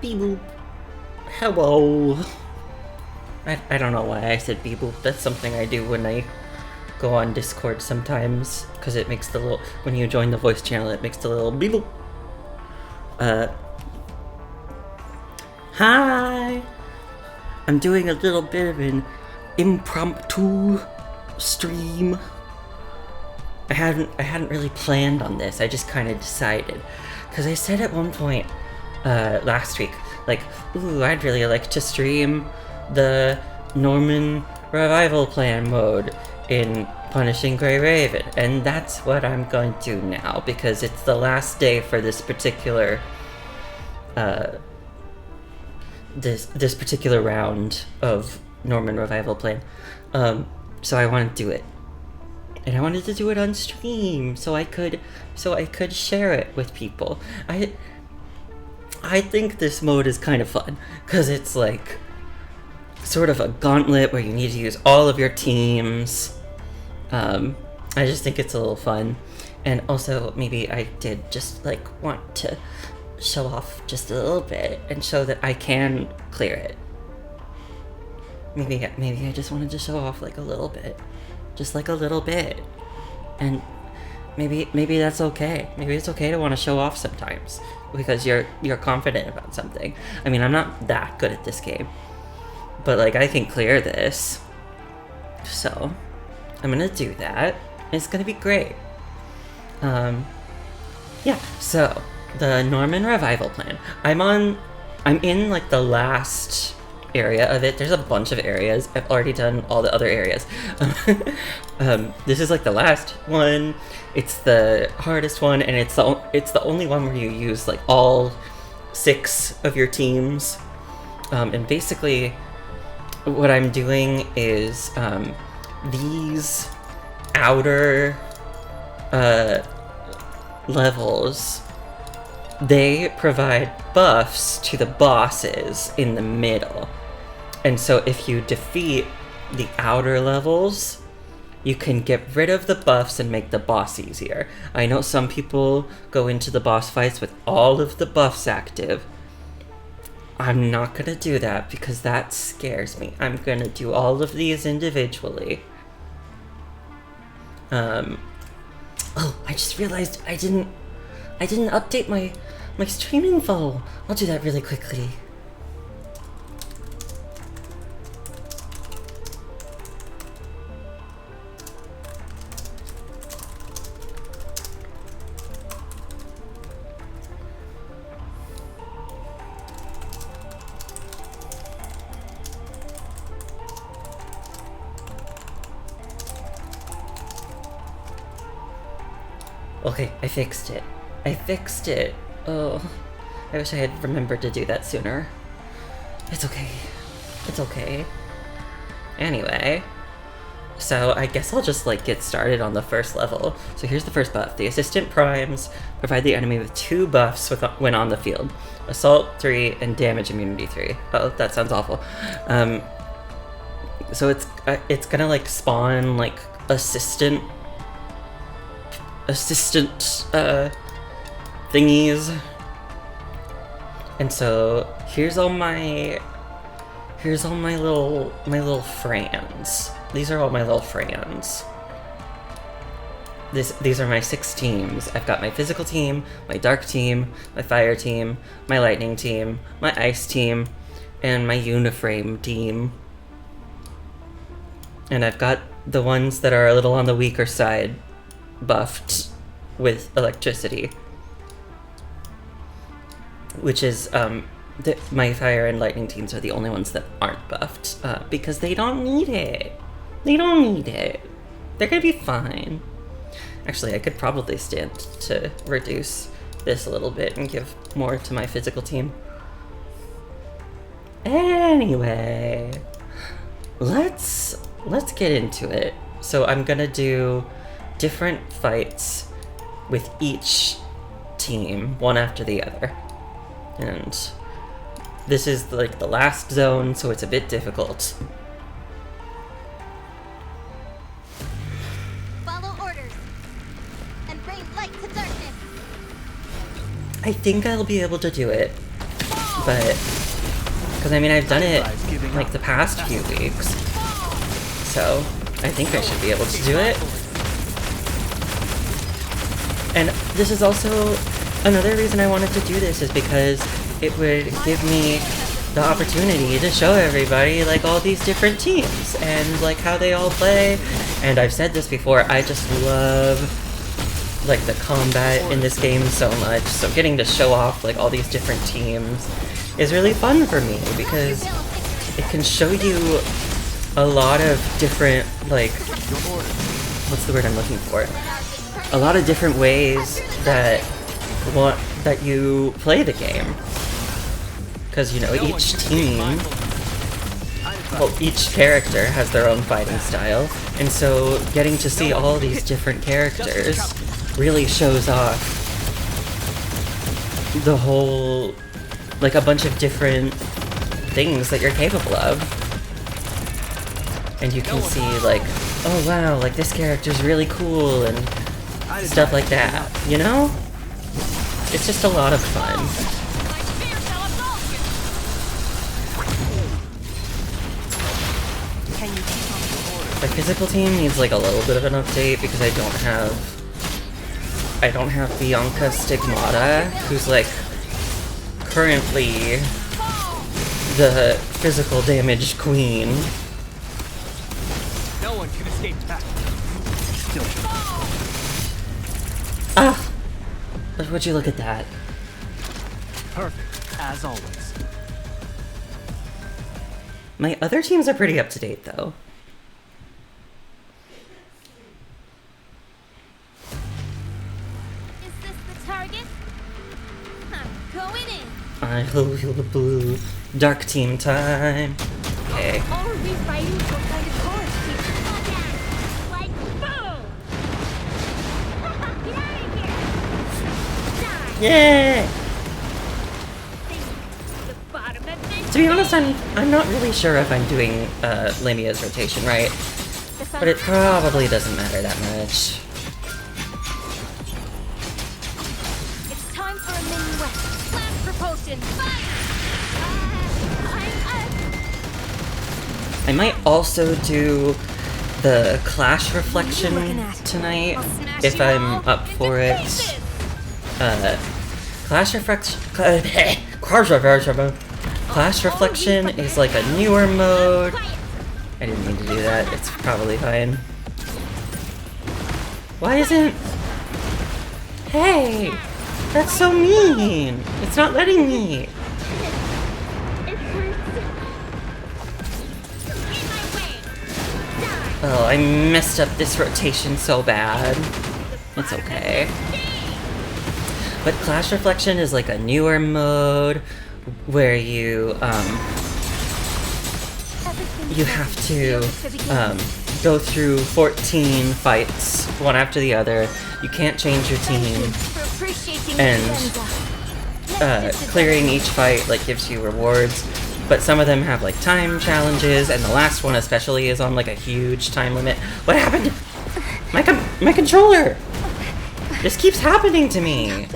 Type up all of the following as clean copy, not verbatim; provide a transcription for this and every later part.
Beep boop. Hello. I don't know why I said beep boop. That's something I do when I go on Discord sometimes, because it makes the little, when you join the voice channel, it makes the little beep boop. Hi! I'm doing a little bit of an impromptu stream. I hadn't really planned on this. I just kind of decided, because I said at one point last week, like, ooh, I'd really like to stream the Norman Revival Plan mode in Punishing Grey Raven, and that's what I'm going to do now, because it's the last day for this particular this particular round of Norman Revival Plan. So I want to do it. And I wanted to do it on stream so I could share it with people. I think this mode is kind of fun because it's like sort of a gauntlet where you need to use all of your teams. I just think it's a little fun, and also maybe I did just like want to show off just a little bit and show that I can clear it. Maybe I just wanted to show off like a little bit. Just like a little bit. And maybe that's okay. Maybe it's okay to want to show off sometimes because you're confident about something. I mean, I'm not that good at this game, but like I can clear this. So I'm gonna do that. It's gonna be great. Yeah, so the Norman Revival Plan. I'm in like the last area of it. There's a bunch of areas. I've already done all the other areas. This is like the last one. It's the hardest one, and it's the only one where you use like all 6 of your teams. And basically, what I'm doing is these outer levels. They provide buffs to the bosses in the middle. And so if you defeat the outer levels, you can get rid of the buffs and make the boss easier. I know some people go into the boss fights with all of the buffs active. I'm not gonna do that because that scares me. I'm gonna do all of these individually. Oh, I just realized I didn't update my stream info. I'll do that really quickly. Okay, I fixed it. Oh, I wish I had remembered to do that sooner. It's okay. Anyway, so I guess I'll just like get started on the first level. So here's the first buff. The assistant primes provide the enemy with 2 buffs when on the field. Assault 3 and damage immunity 3. Oh, that sounds awful. So it's gonna like spawn like assistant thingies, and so here's all my little friends. These are all my little friends. These are my 6 teams. I've got my physical team, my dark team, my fire team, my lightning team, my ice team, and my uniframe team. And I've got the ones that are a little on the weaker side buffed with electricity, which is my fire and lightning teams are the only ones that aren't buffed because they don't need it. They're gonna be fine. Actually, I could probably stand to reduce this a little bit and give more to my physical team. Anyway, let's get into it. So I'm gonna do different fights with each team, one after the other. And this is like the last zone, so it's a bit difficult. Follow orders and bring light to darkness. I think I'll be able to do it. but because I mean I've done it like the past few weeks, so I think I should be able to do it. And this is also another reason I wanted to do this, is because it would give me the opportunity to show everybody like all these different teams and like how they all play. And I've said this before, I just love like the combat in this game so much, so getting to show off like all these different teams is really fun for me, because it can show you a lot of different, like, what's the word I'm looking for? A lot of different ways that you play the game. Because, you know, each team, well, each character has their own fighting style, and so getting to see all these different characters really shows off the whole, like, a bunch of different things that you're capable of. And you can see, like, oh wow, like, this character's really cool, and stuff like that, you know? It's just a lot of fun. My physical team needs like a little bit of an update because I don't have Bianca Stigmata, who's like currently the physical damage queen. No one can escape that. Ah! But would you look at that? Perfect, as always. My other teams are pretty up to date though. Is this the target? I'm going in. I feel the blue. Dark team time. Okay. Are we fighting some kind of course? Like boom! Get out of here! Die! Yay! The bottom of this. To be honest, I'm not really sure if I'm doing Lamia's rotation right, but it probably doesn't matter that much. It's time for a minuet. Blast propulsion. Fire! I might also do the Clash Reflection tonight if I'm up for it. Clash Reflection is like a newer mode. I didn't mean to do that. It's probably fine. Why isn't... Hey! That's so mean! It's not letting me! Oh, I messed up this rotation so bad. It's okay. But Clash Reflection is like a newer mode where you have to go through 14 fights, one after the other. You can't change your team, and clearing each fight like gives you rewards. But some of them have like time challenges, and the last one especially is on like a huge time limit. What happened? My controller! This keeps happening to me!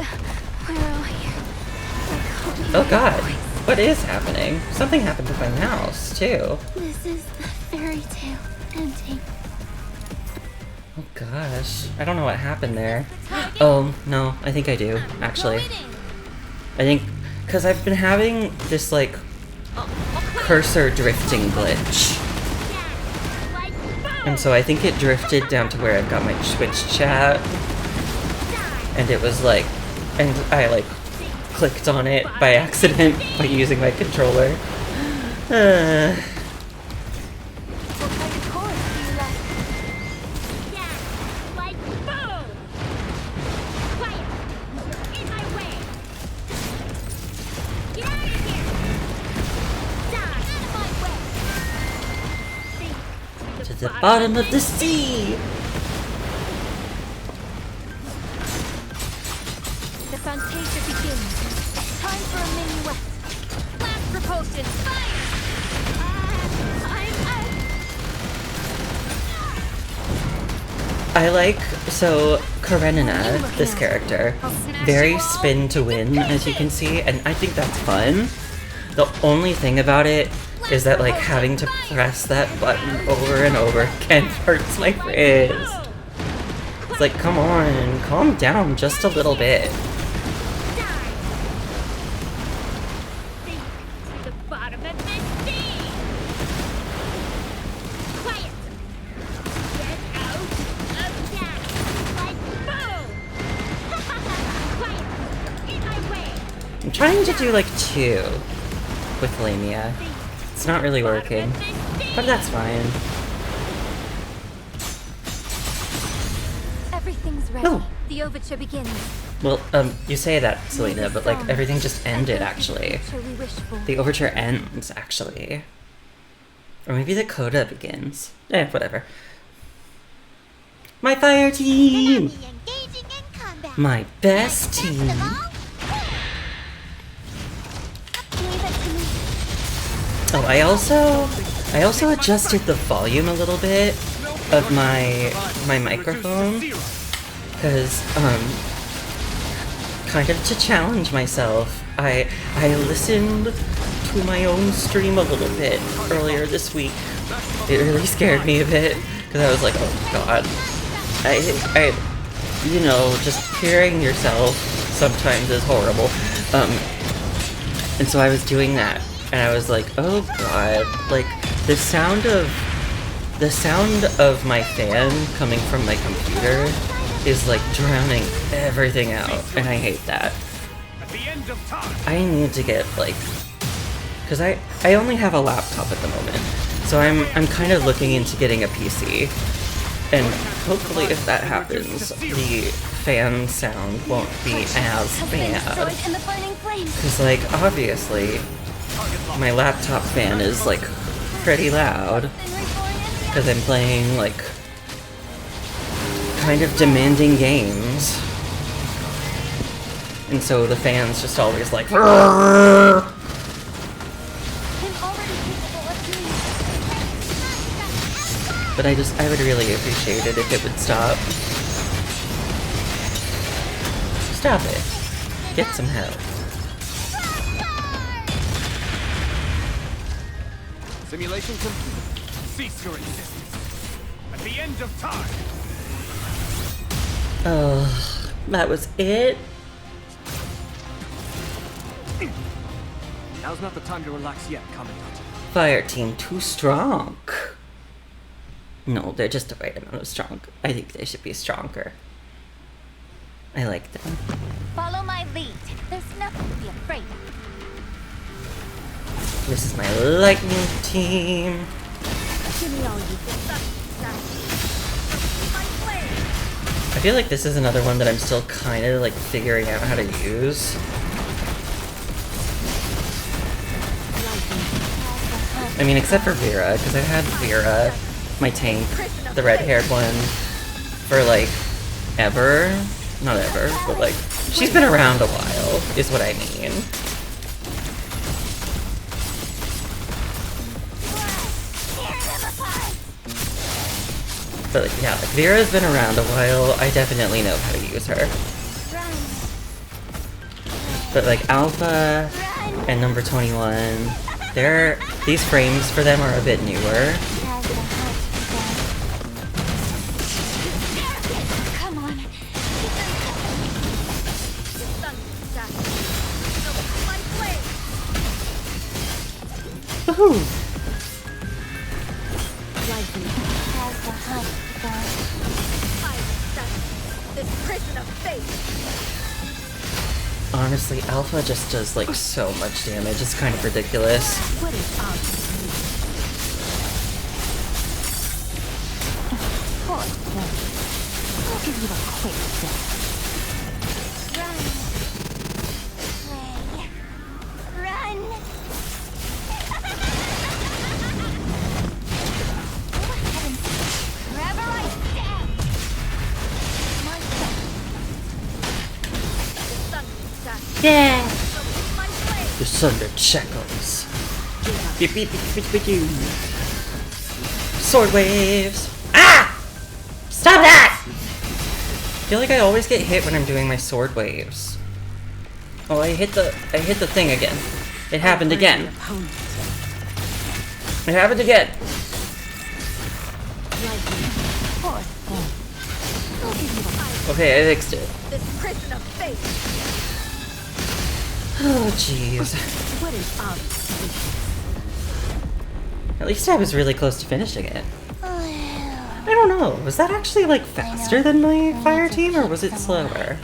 Oh god, what is happening? Something happened with my mouse, too. This is the fairy tale ending. Oh gosh, I don't know what happened there. Oh, no, I think I do, actually. I think, because I've been having this like cursor drifting glitch. And so I think it drifted down to where I've got my Twitch chat. And it was like, and I like clicked on it by accident by using my controller. What kind of chorus do you like? Yeah, like boom! Quiet! You're in my way! Get out of here! Die! Out of my way! Think To the bottom of the sea! The Fantasia begins. Time for a minuet. Blast propulsion. Fire! I like, so Karenina, this character, very spin to win, as you can see, and I think that's fun. The only thing about it is that like having to press that button over and over again hurts my wrist. It's like, come on, calm down just a little bit. Sink to the bottom of the sea. Quiet. Get out of that. Like boom. Quiet. In my way. I'm trying to do like 2 with Lamia. It's not really working, but that's fine. Everything's ready. Oh. The overture begins. Well, you say that, Selena, but like everything just ended actually. We wish for. The overture ends actually. Or maybe the coda begins. Whatever. My fire team! Engaging in combat. My best team! Leave it to me. Oh, I also adjusted the volume a little bit of my microphone, because kind of to challenge myself. I listened to my own stream a little bit earlier this week. It really scared me a bit because I was like, oh god, I you know, just hearing yourself sometimes is horrible. And so I was doing that. And I was like, oh god, like the sound of my fan coming from my computer is like drowning everything out, and I hate that. At the end of time. I need to get like, cause I only have a laptop at the moment, so I'm kind of looking into getting a PC, and hopefully if that happens, the fan sound won't be as bad. In the burning flames. Cause like obviously my laptop fan is like pretty loud because I'm playing like kind of demanding games, and so the fan's just always like I'm already capable of doing. but I would really appreciate it if it would stop. Stop it. Get some help. Simulation complete. Cease your existence. At the end of time. Oh, that was it? Now's not the time to relax yet, Commandant. Fire team too strong. No, they're just the right amount of strong. I think they should be stronger. I like them. Follow my lead. There's nothing to be afraid of. This is my lightning team. Give me all you got. My flame. I feel like this is another one that I'm still kind of like figuring out how to use. I mean, except for Vera, because I've had Vera, my tank, the red-haired one, for like ever. Not ever, but like she's been around a while, is what I mean. But like, yeah, like Vera's been around a while. I definitely know how to use her. But like Alpha and number 21, these frames for them are a bit newer. Come on. Woohoo! This prison of fate. Honestly, Alpha just does like so much damage. It's kind of ridiculous. What is up? Poor thing. I'll give you a quick death. Run. Wherever I stand. My Yeah! my flame. The thunder shackles. Beep, beep, beep, beep, beep, beep. Sword waves. Ah! Stop that! I feel like I always get hit when I'm doing my sword waves. Oh, I hit the thing again. It happened again. Opponent. It happened again. Lightning. Force. I'll give you a fight. Okay, I fixed it. This prison of fate. Oh, jeez. What is up? At least I was really close to finishing it. I don't know. Was that actually like faster than my fire team, or was it slower?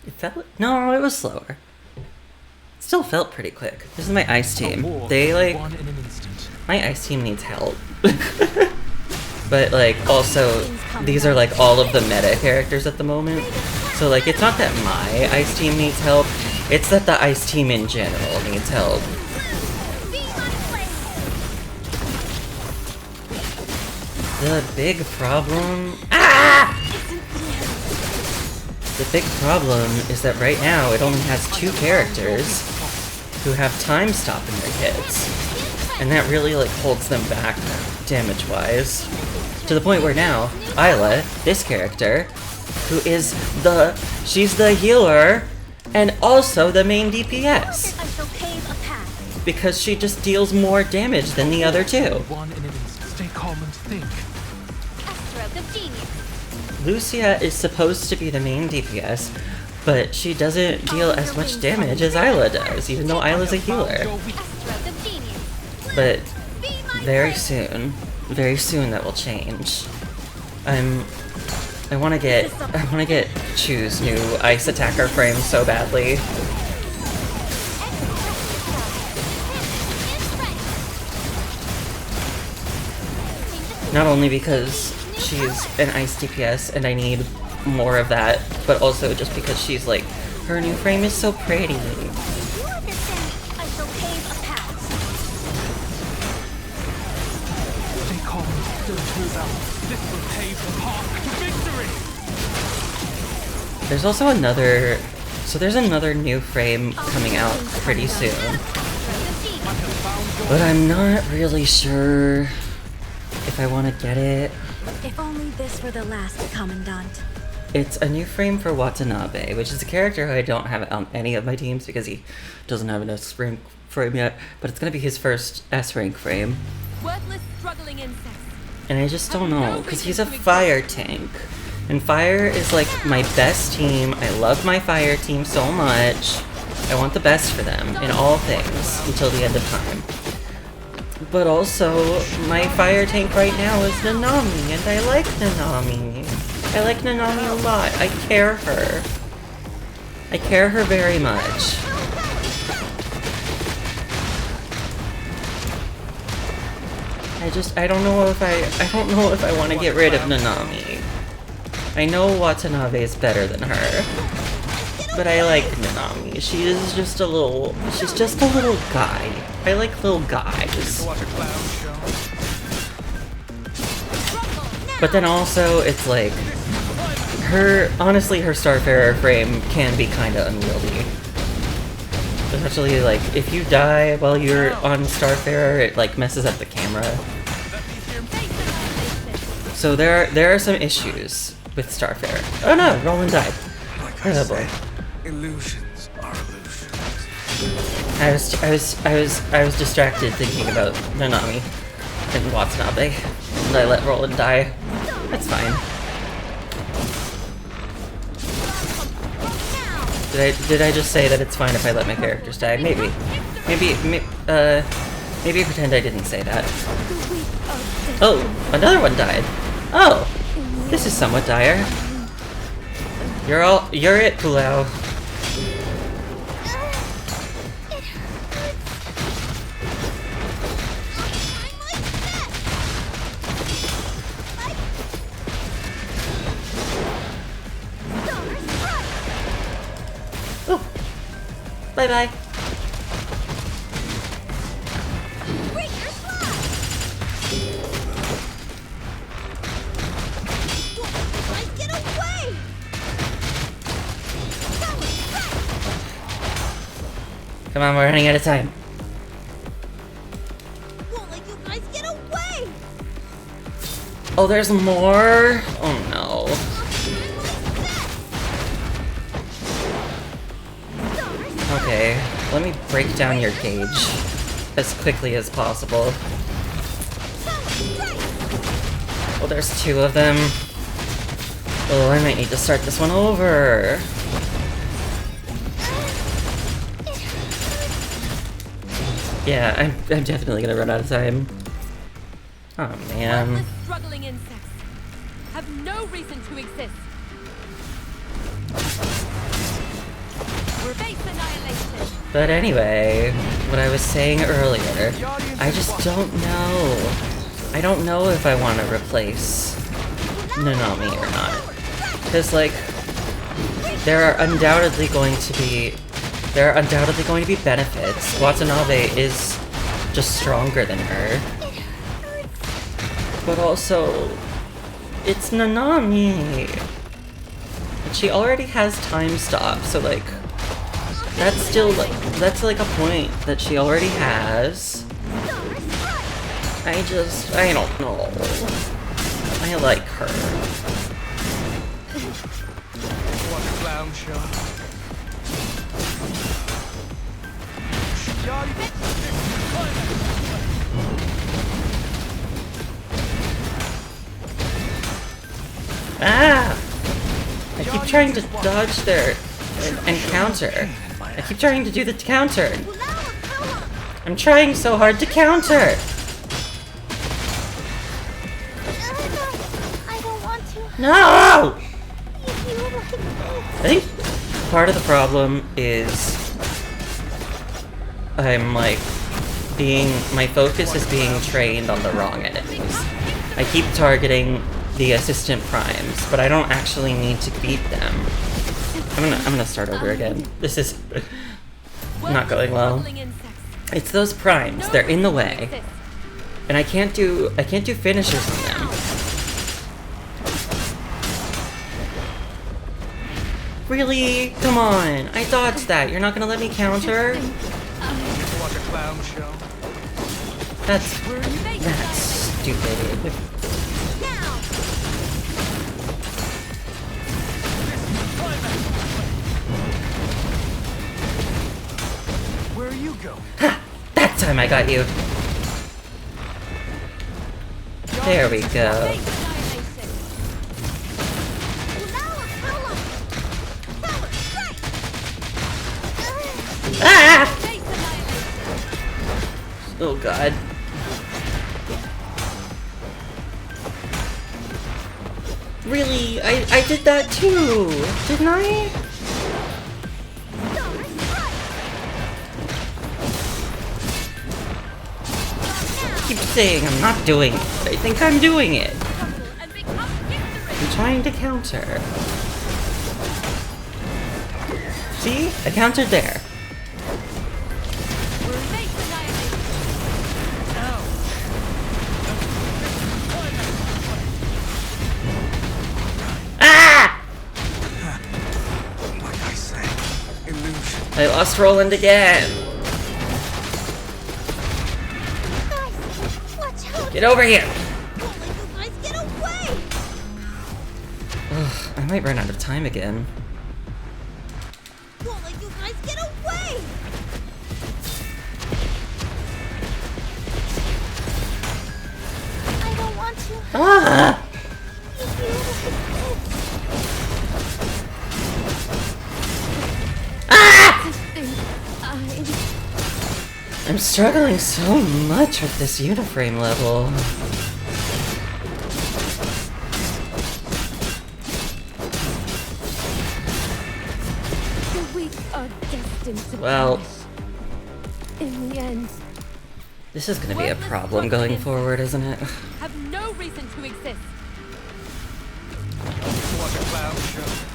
It felt no, it was slower. It still felt pretty quick. This is my ice team. They like my ice team needs help. But like also these are like all of the meta characters at the moment. So like it's not that my ice team needs help, it's that the ice team in general needs help. The big problem The big problem is that right now it only has 2 characters who have time stop in their hits. And that really like holds them back damage-wise. To the point where now, Isla, this character, who is she's the healer and also the main DPS. I shall pave a path. Because she just deals more damage than the other 2. One in an instant. Stay calm and think. A stroke of genius. Lucia is supposed to be the main DPS, but she doesn't deal as much damage as Isla does, even though Isla's a healer. A stroke of genius. But very soon that will change. I want to get Chu's new ice attacker frame so badly. Not only because she's an ice DPS and I need more of that, but also just because she's like, her new frame is so pretty. You understand? I shall pave a path. Stay calm and don't move out. This will pave the path to victory. There's also there's another new frame coming out pretty soon. But I'm not really sure if I want to get it. If only this were the last Commandant. It's a new frame for Watanabe, which is a character who I don't have on any of my teams because he doesn't have an S rank frame yet, but it's gonna be his first S rank frame. Worthless struggling insects. And I just don't know, because he's a fire tank. And fire is like my best team. I love my fire team so much. I want the best for them in all things until the end of time. But also, my fire tank right now is Nanami, and I like Nanami. I like Nanami a lot. I care her. I care her very much. I don't know if I want to get rid of Nanami. I know Watanabe is better than her, but I like Nanami. She's just a little guy. I like little guys. What a clown show. But then also, it's like, honestly, her Starfarer frame can be kinda unwieldy. Especially, like, if you die while you're on Starfarer, it, like, messes up the camera. So there are some issues with Starfarer. Oh no, Roland died. Oh boy. Illusions are illusions. I was distracted thinking about Nanami and Watanabe, and I let Roland die. That's fine. Did I just say that it's fine if I let my characters die? Maybe pretend I didn't say that. Oh, another one died. Oh, this is somewhat dire. You're it, Pulau. Oh, bye-bye. Come on, we're running out of time. Won't let you guys get away. Oh, there's more? Oh no. Okay, let me break down your gauge as quickly as possible. Oh, there's two of them. Oh, I might need to start this one over. Yeah, I'm definitely gonna run out of time. Oh man. Worthless, struggling insects have no reason to exist. We're base annihilation. But anyway, what I was saying earlier, I just don't know. I don't know if I want to replace Nanami or not. Because, like, there are undoubtedly going to be benefits. Watanabe is just stronger than her. But also, it's Nanami. And she already has time stop, so like, that's like a point that she already has. I don't know. I like her. What a clown show. Ah! I keep trying to dodge there and counter. I keep trying to do the counter. I'm trying so hard to counter! I don't want to. No! If you like this. I think part of the problem is I'm like my focus is being trained on the wrong enemies. I keep targeting the assistant primes, but I don't actually need to beat them. I'm gonna start over again. This is not going well. It's those primes, they're in the way. And I can't do finishers on them. Really? Come on. I dodged that. You're not gonna let me counter? What a clown show. That's stupid. Where are you going? Ha! That time I got you. There we go. Ah! Oh god. Really? I did that too, didn't I? I keep saying I'm not doing it, but I think I'm doing it. I'm trying to counter. See? I countered there. Ah! Like I say, illusion. I lost Roland again. Watch out! Get over here. Don't let you guys get away! Ugh, I might run out of time again. Don't let you guys get away! I don't want to. Ah! If you like Ah! I I'm struggling so much with this Uniframe level. The weak are destined to Well, perish. In the end, this is gonna be a problem going forward, isn't it? have no reason to exist. What a clown show.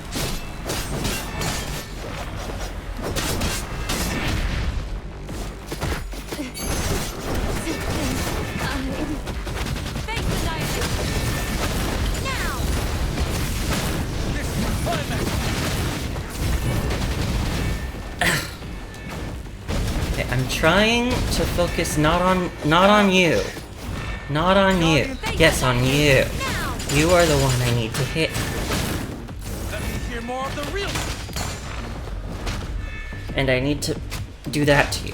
Face annihilation. now! This is the climax. Okay, I'm trying to focus not on you. Not on you. Yes, on you. Now! You are the one I need to hit. Let me hear more of the real. And I need to do that to you.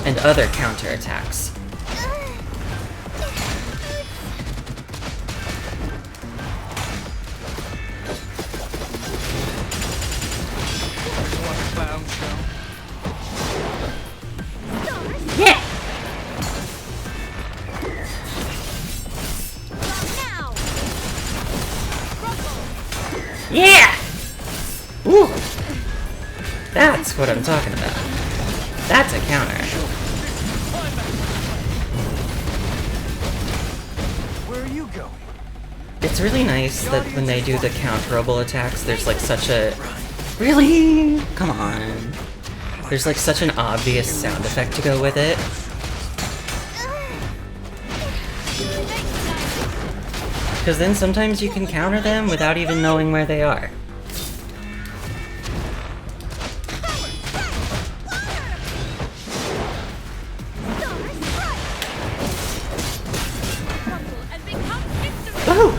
And other counterattacks. Want a clown show? Yeah! Now! Yeah! Ooh! That's what I'm talking about. That's a counter. Where are you going? It's really nice that when they do the counterable attacks, there's like such a... Really? Come on. There's like such an obvious sound effect to go with it. Because then sometimes you can counter them without even knowing where they are. And become history. Woohoo!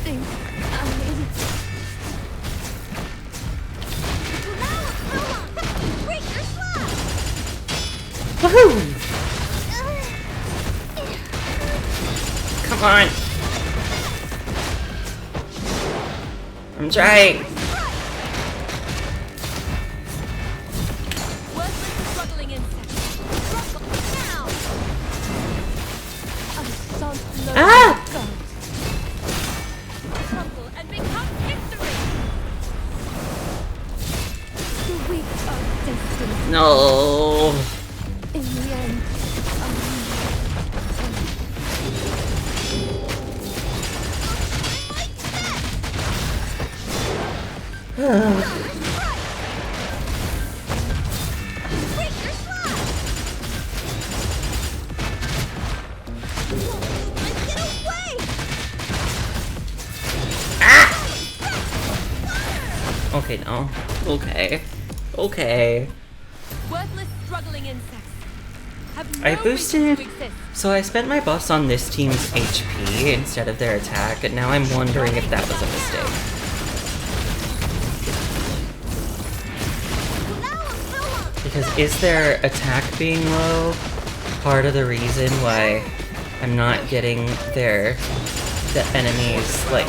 Think I mean, Woohoo! Come on! I'm trying! Worthless struggling insects. Struggle now. assault low Ah! guard. Crumble and become history. The weak are destined. No! In the end, Okay, no. Okay. Okay. Worthless struggling insects. Have I no boosted- reason to exist. So I spent my buffs on this team's HP instead of their attack, and now I'm wondering if that was a mistake. Because is their attack being low part of the reason why I'm not getting the enemies, like,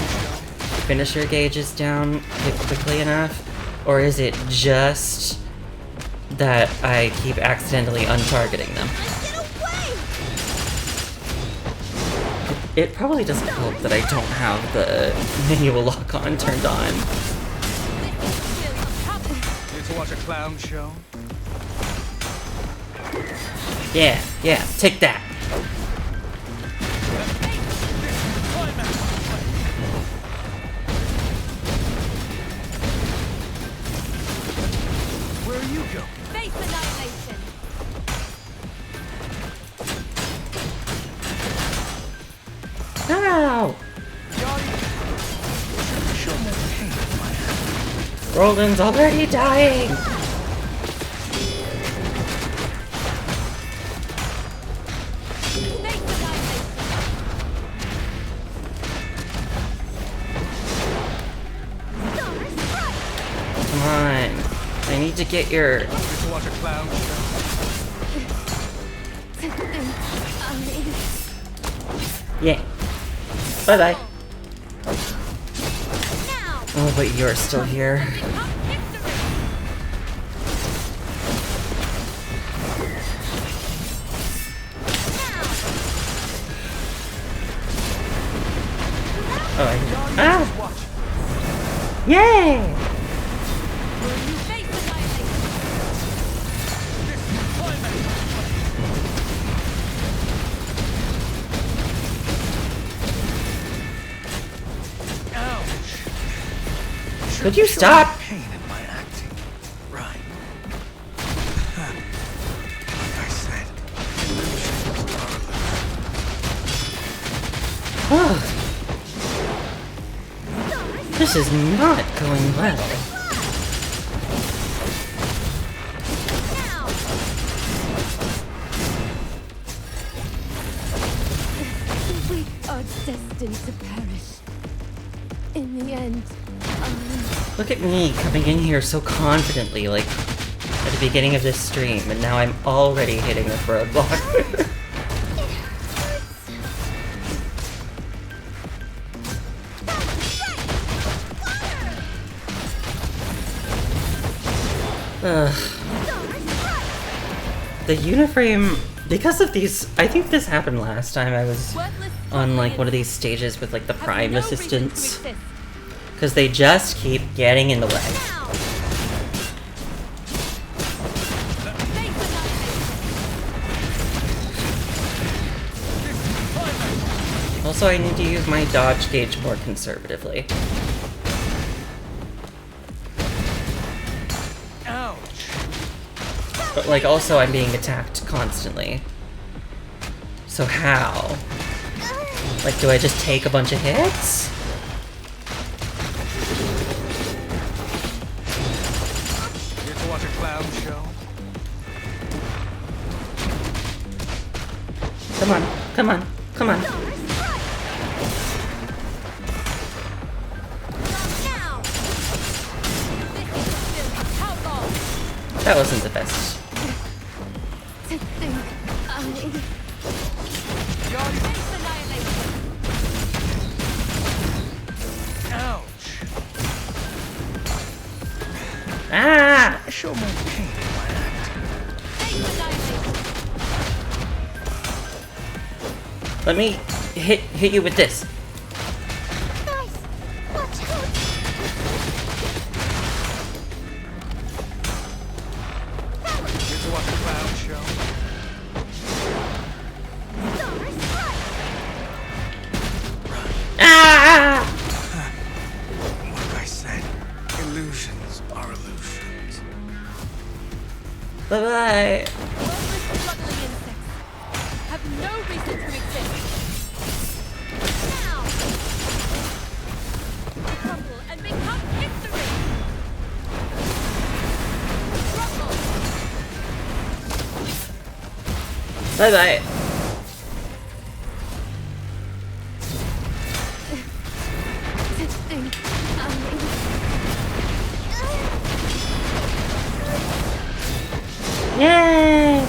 finisher gauges down quickly enough? Or is it just that I keep accidentally untargeting them? It probably doesn't help that I don't have the manual lock-on turned on. Here to watch a clown show? Yeah, yeah, take that. Where are you going? Face annihilation. Ow! Show more pain in my hand. Roland's already dying! Face annihilation. Come on. I need to get your... Here to watch a clown show? to think I mean, Yeah. Bye-bye. Now! Oh, but you're still here. Become history. Oh, ah! Watch. Yay! Face annihilation. Ouch. Could you stop? Pain in my acting. Right. Like I said, This is not going well. Now! are destined to perish. In the end, Look at me coming in here so confidently, like at the beginning of this stream, and now I'm already hitting a roadblock. Ugh. The Uniframe, because of these, I think this happened last time I was on like one of these stages with like the Prime assistants, because they just keep getting in the way. Also, I need to use my dodge gauge more conservatively. But like also I'm being attacked constantly. So how? Like do I just take a bunch of hits? Here to watch a clown show? Come on, come on, come on. That wasn't the best. to think Ouch! Ah! I show more pain in my act. Let me hit you with this. Guys, watch out! Here to watch a clown show? Ah! Like I said, illusions are illusions. Bye bye. Worthless struggling insects have no reason to exist. Now! Crumble and become history! Crumble! Bye bye. to think Yay!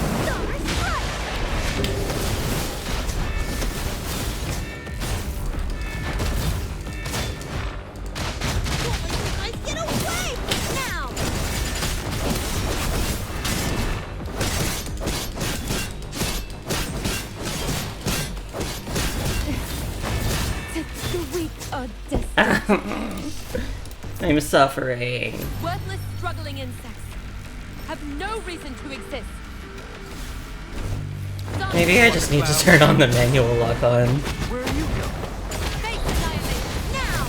Guys, get away! Now! the weak are destined. I'm suffering. Worthless struggling insects have no reason to exist. Maybe I just need to turn on the manual lock on. Where are you going? Face annihilation now!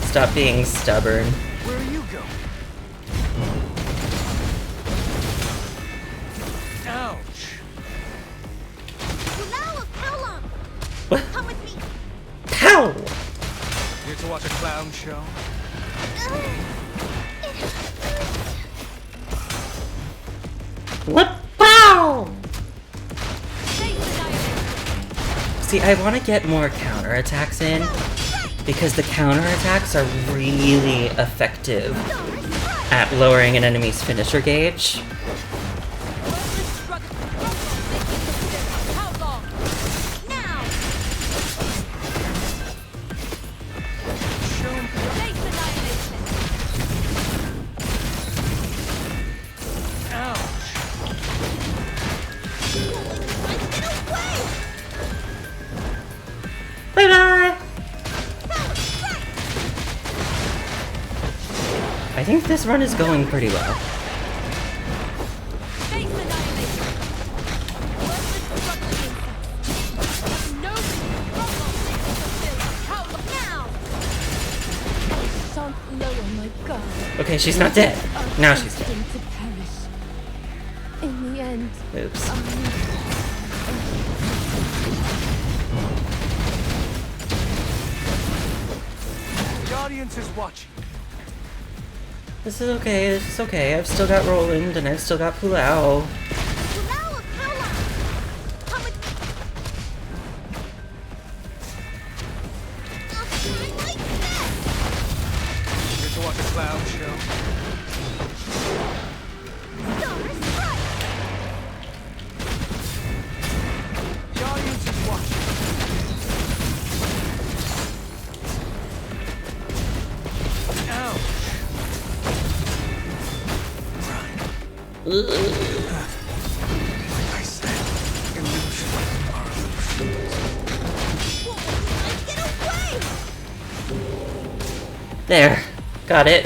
Stop being stubborn. Where are you going? Ouch! Lao of Paolon! What? Come with me! Pow! Here to watch a clown show? What? Pow! Face annihilation! See, I want to get more counterattacks in, because the counterattacks are really effective at lowering an enemy's finisher gauge. Worthless struggling. How long? Now! Show 'em Face annihilation! ouch! Guys, get away! Bye bye! I think this run is going pretty well. Face annihilation! Worthless struggling insects have no reason to fulfill. How long? Now! Shan't lower my guard. Okay, she's not dead. Are Now she's dead. destined to perish. In the end, Oops. The audience is watching. This is okay, this is okay. I've still got Roland and I've still got Pulau. Lao of Paolon! Come with me! I said, illusions are illusions. Get away! There. Got it.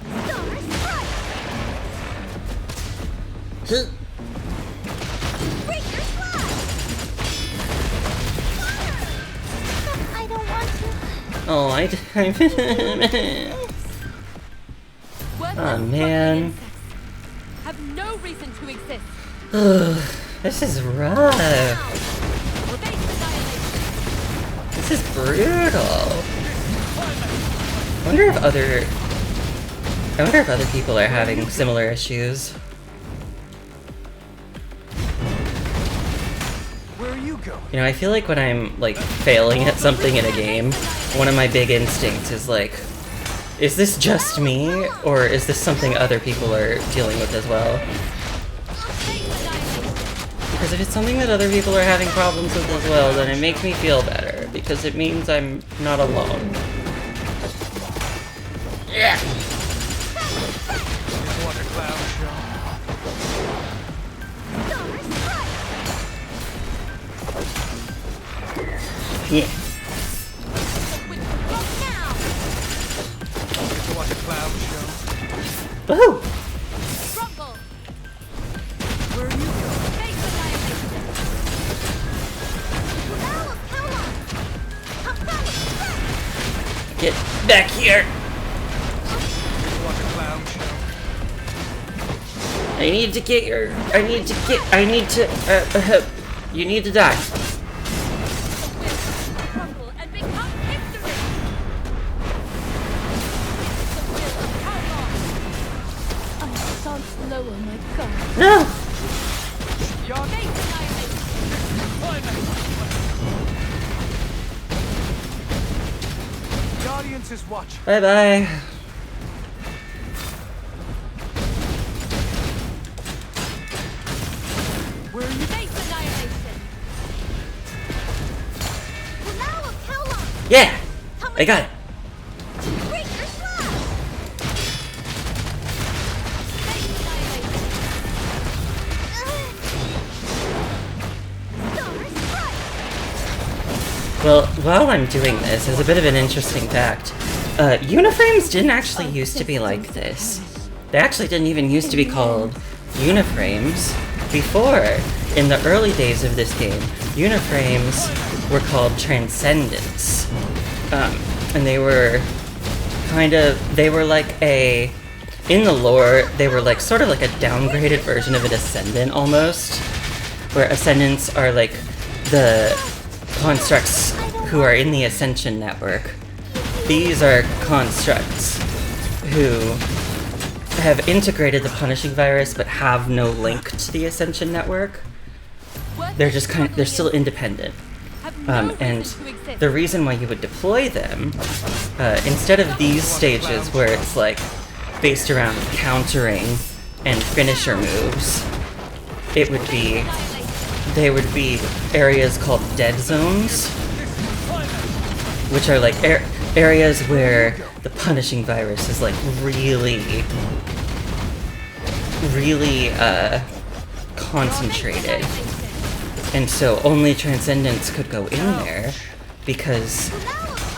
Stars strike! Break your slide! I don't want to. Oh, Worthless man. insects have no reason to exist. This is rough. Face annihilation. This is brutal. I wonder if other people are having similar issues. Where are you going? You know, I feel like when I'm like failing at something in a game, one of my big instincts is like, is this just me, or is this something other people are dealing with as well? Face annihilation. Because if it's something that other people are having problems with as well, then it makes me feel better, because it means I'm not alone. Yeah. Water cloud show. Stars strike! Yeah. Now! Water cloud show. Woohoo! Rumble. Where are you going? Face annihilation. Now of Kalon! Hypnotic strike! Get back here! Water cloud show. I need to get your. You need to die. Rumble and become history. The will of Kalon. I can't lower my guard. No! Yon Face annihilation. The audience is watching. Bye bye. Where are you? Face annihilation. Now of Kalon! Yeah! I got it. Break your slide! Face annihilation. Stars strike! Well, while I'm doing this, as a bit of an interesting fact, Uniframes didn't actually used to be like this. They actually didn't even used to be called Uniframes. Before, in the early days of this game, Uniframes were called Transcendents. And they were like in the lore, they were like sort of like a downgraded version of an Ascendant almost, where Ascendants are like the constructs who are in the Ascension network. These are constructs who have integrated the Punishing Virus but have no link to the Ascension network. They're just they're still independent. And the reason why you would deploy them, instead of these stages where it's like based around countering and finisher moves, they would be areas called dead zones, which are like areas where the Punishing Virus is like really concentrated. And so only Transcendents could go in there, because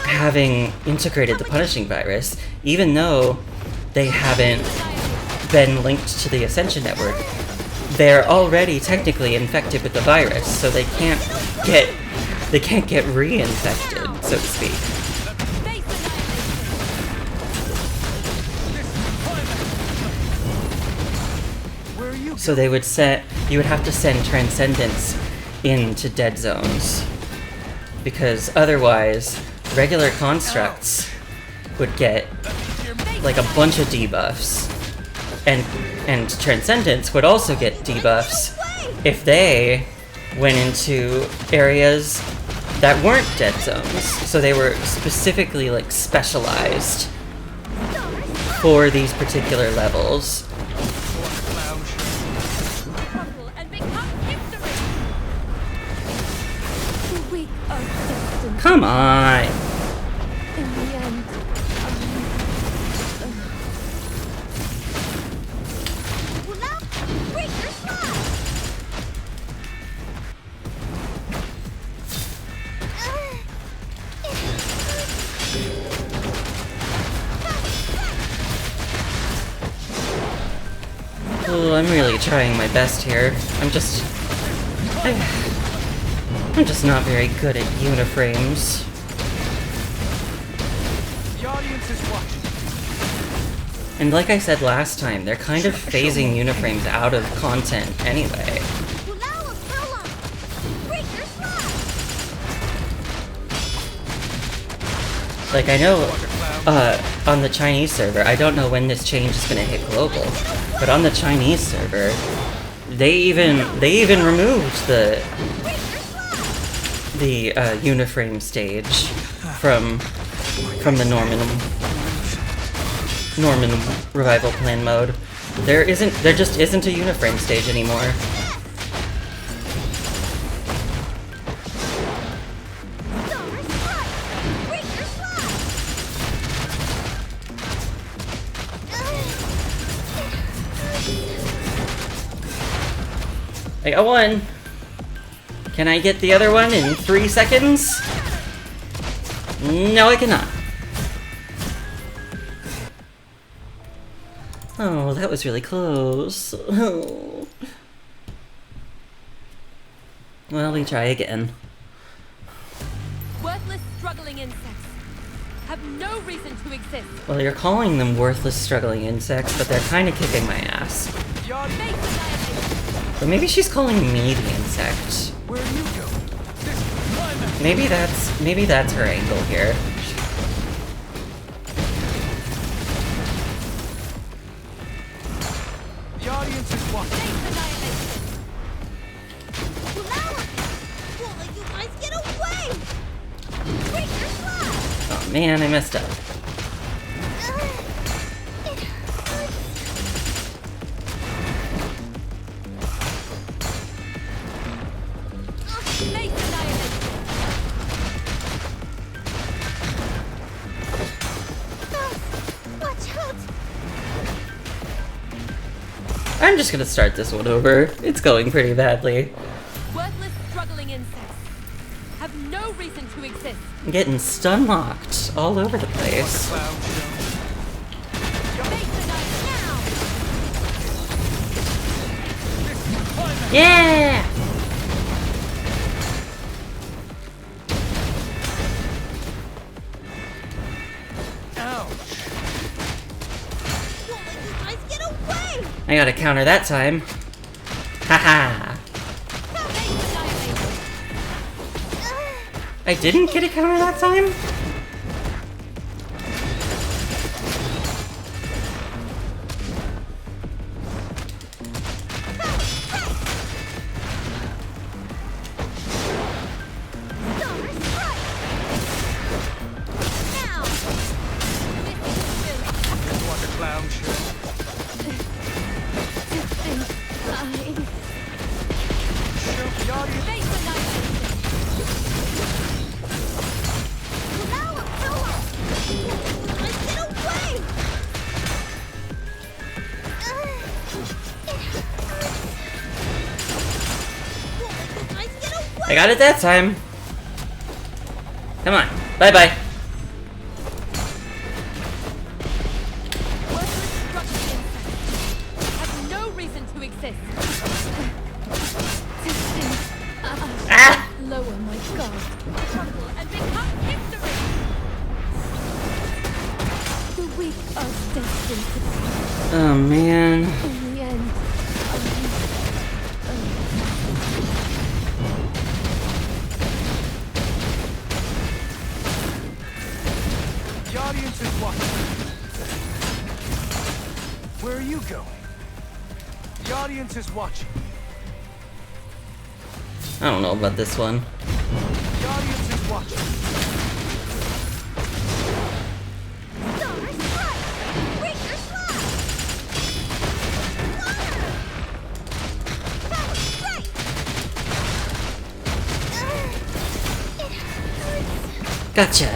having integrated the Punishing Virus, even though they haven't been linked to the Ascension network, they're already technically infected with the virus, so they can't get reinfected, so to speak. Face annihilation. Where are you? So you would have to send Transcendents into dead zones, because otherwise regular constructs would get like a bunch of debuffs, and Transcendents would also get debuffs if they went into areas that weren't dead zones. So they were specifically like specialized for these particular levels. Rumble and become history. The weak are destined Come on! in the end. Oh, I'm really trying my best here. I'm just not very good at uniframes. The audience is watching. And like I said last time, they're kind of phasing uniframes out of content anyway. Like, I know, on the Chinese server, I don't know when this change is gonna hit global, but on the Chinese server, they even removed the uniframe stage from the Norman revival plan mode. There just isn't a uniframe stage anymore. I got one. Can I get the other one in 3 seconds? No, I cannot. Oh, that was really close. Oh. Well, we try again. Worthless, struggling insects have no reason to exist. Well, you're calling them worthless, struggling insects, but they're kind of kicking my ass. The audience. Face annihilation. But maybe she's calling me the insect. Where are you going? This climate. Maybe that's her angle here. The audience is watching. Face annihilation. Won't let you guys get away! Break your slide! Oh man, I messed up. Face annihilation. Watch out! I'm just gonna start this one over. It's going pretty badly. Worthless, struggling insects have no reason to exist. I'm getting stun locked all over the place. Clown show. Face annihilation. Climate. Yeah! Ouch. Won't let you guys get away! I gotta counter that time. Haha! Face annihilation. I didn't get a counter that time? What a clown show. Show the audience. Face annihilation. I got it that time. Come on. Bye-bye. Worthless, struggling insects have no reason to exist. Ah! Lower my guard, crumble and become history. The weak are destined to Oh man. in the end. The audience is watching. Where are you going? The audience is watching. I don't know about this one. The audience is watching. Gotcha.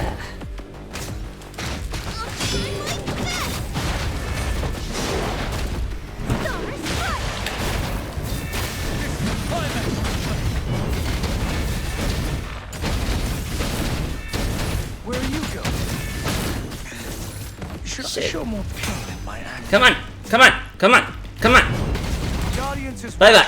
Where are you going? Should I Shit. show more pain in my act? Come on. Come on. Come on. Come on. Radiance is Bye bye.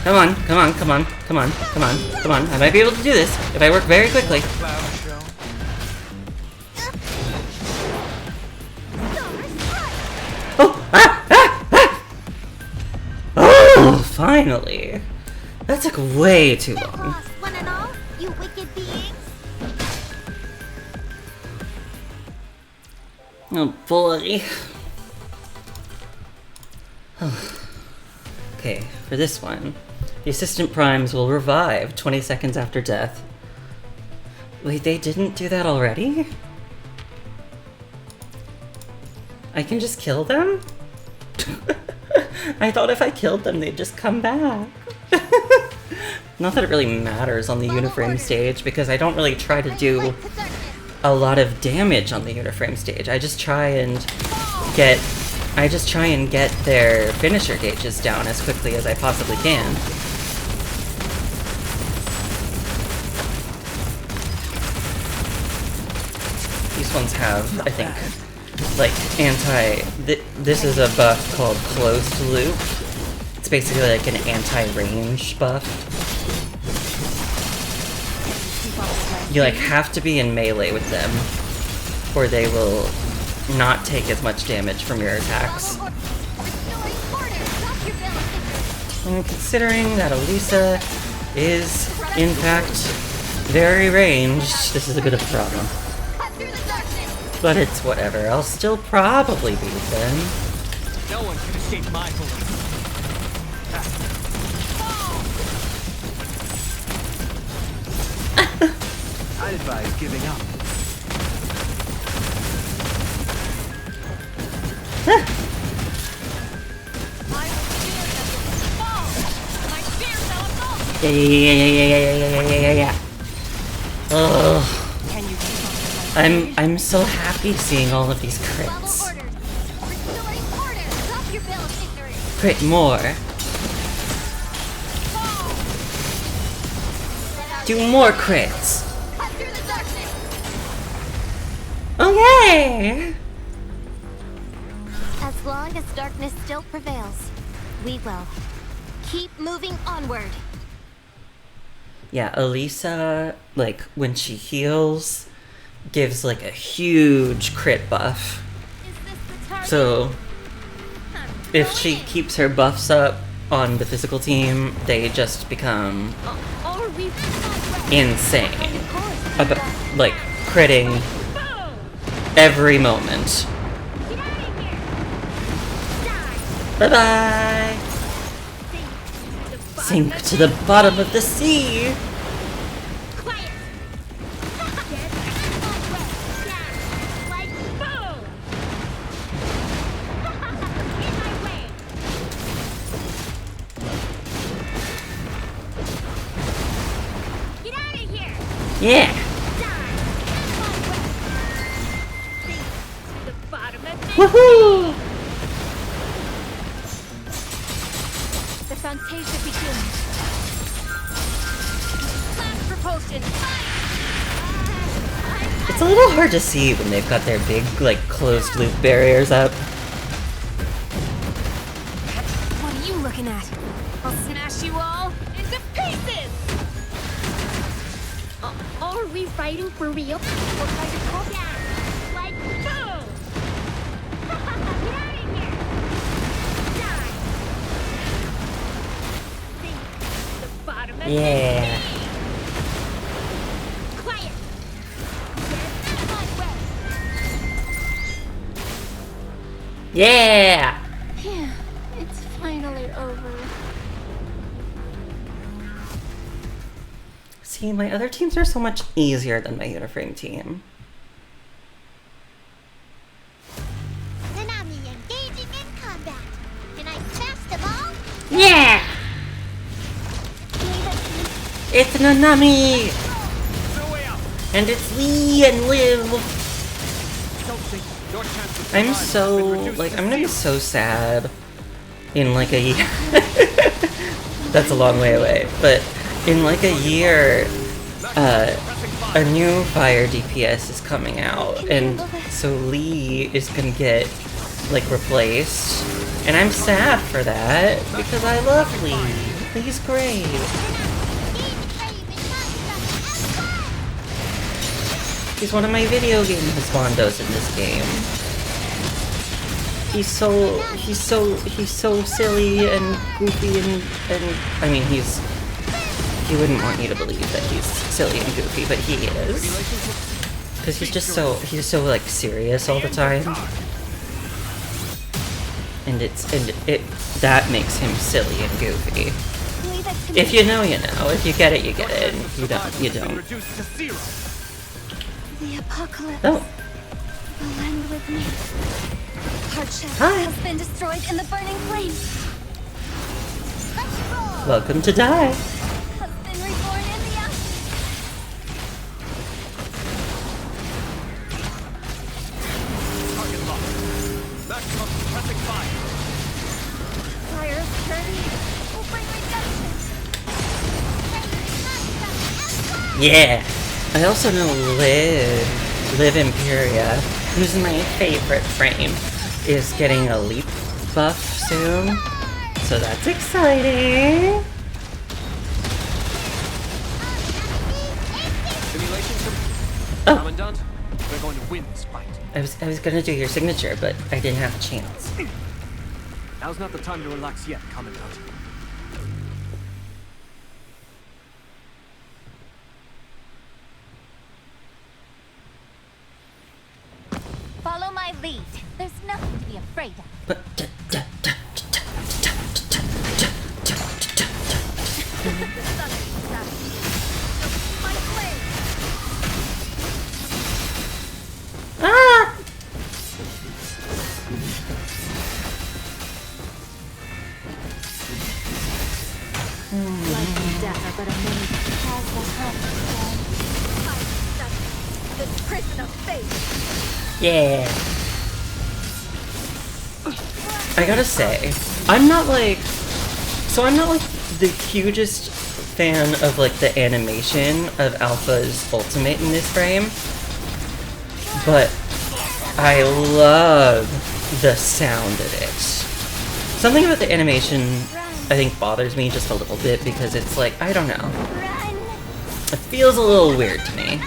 Come on, come on, come on, come on, come on, come on. I might be able to do this if I work very quickly. cloud show. Oh! Ah! Ah! Ah! Oh! Finally! That took way too long. Lost one and all, you wicked beings. Oh boy. Okay, for this one, the assistant primes will revive 20 seconds after death. Wait, they didn't do that already? I can just kill them? I thought if I killed them, they'd just come back. Not that it really matters on the Uniframe stage, because I don't really try to do a lot of damage on the Uniframe stage. I just try and get their finisher gauges down as quickly as I possibly can. These ones have, I think, like this is a buff called Closed Loop. It's basically like an anti-range buff. You like have to be in melee with them, or they will not take as much damage from your attacks. And considering that Elisa is, in fact, very ranged, this is a bit of a problem. But it's whatever, I'll still probably beat them. No one can escape my bullet. I'd advise giving up. Yeah. Ugh. I'm so happy seeing all of these crits. Crit more. Do more crits. Okay. As long as darkness still prevails, we will keep moving onward. Yeah, Elisa, like, when she heals, gives, like, a huge crit buff. Is this the target? So, if she keeps her buffs up on the physical team, they just become Or we insane. Like, critting every moment. Get out of here! Die! Bye-bye! Sink to the bottom of the sea! Quiet! Get out of my way! Down! Like boom! In my way! Get out of here! Yeah! Die! In my way! Sink to the bottom of the Woohoo! The Fantasia begins. Blast propulsion. It's a little hard to see when they've got their big, like, closed loop barriers up. What are you looking at? I'll smash you all into pieces. Are we fighting for real? Or try to calm down? Like boom! Get out of here! Die! Sink to the bottom of Yeah. the sea! Quiet! Get out of my way! Yeah! Phew, it's finally over. See, my other teams are so much easier than my Uniframe team. Nanami engaging in combat. Can I smash them all? Yeah! It's Nanami! No way out. And it's Lee and Liv! Don't think your chance of I'm survival has so, been reduced like, to I'm gonna be zero. so sad in like a year. That's a long way away. But in like a year, Pressing fire. time. new fire DPS is coming out, and so Lee is gonna get like replaced, and I'm sad for that because I love Lee. Lee's great. He's one of my video game husbandos in this game. He's so silly and goofy and I mean he wouldn't want you to believe that he's silly and goofy, but he is. Cause he's so like serious all the time. And that makes him silly and goofy. If you know, you know. If you get it, you get it. And if you don't, you don't. Reduced to 0. The apocalypse Oh, will end with me. Hardship Hi. has been destroyed in the burning flames. welcome to Die. Has been reborn in the ashes. Target locked. Maximum suppressing fire. Fire's journey will bring redemption. Yeah. I also know Liv Imperia, who's my favorite frame, is getting a leap buff soon. So that's exciting. Simulation complete. Oh. Commandant, we're going to win this fight. I was gonna do your signature, but I didn't have a chance. Now's not the time to relax yet, Commandant. Follow my lead. There's nothing to be afraid of. But My flame! ah! Life and death are but a minute. This prison of fate! Yeah. I gotta say, I'm not like the hugest fan of like the animation of Alpha's ultimate in this frame, but I love the sound of it. Something about the animation I think bothers me just a little bit because it's like, I don't know. It feels a little weird to me.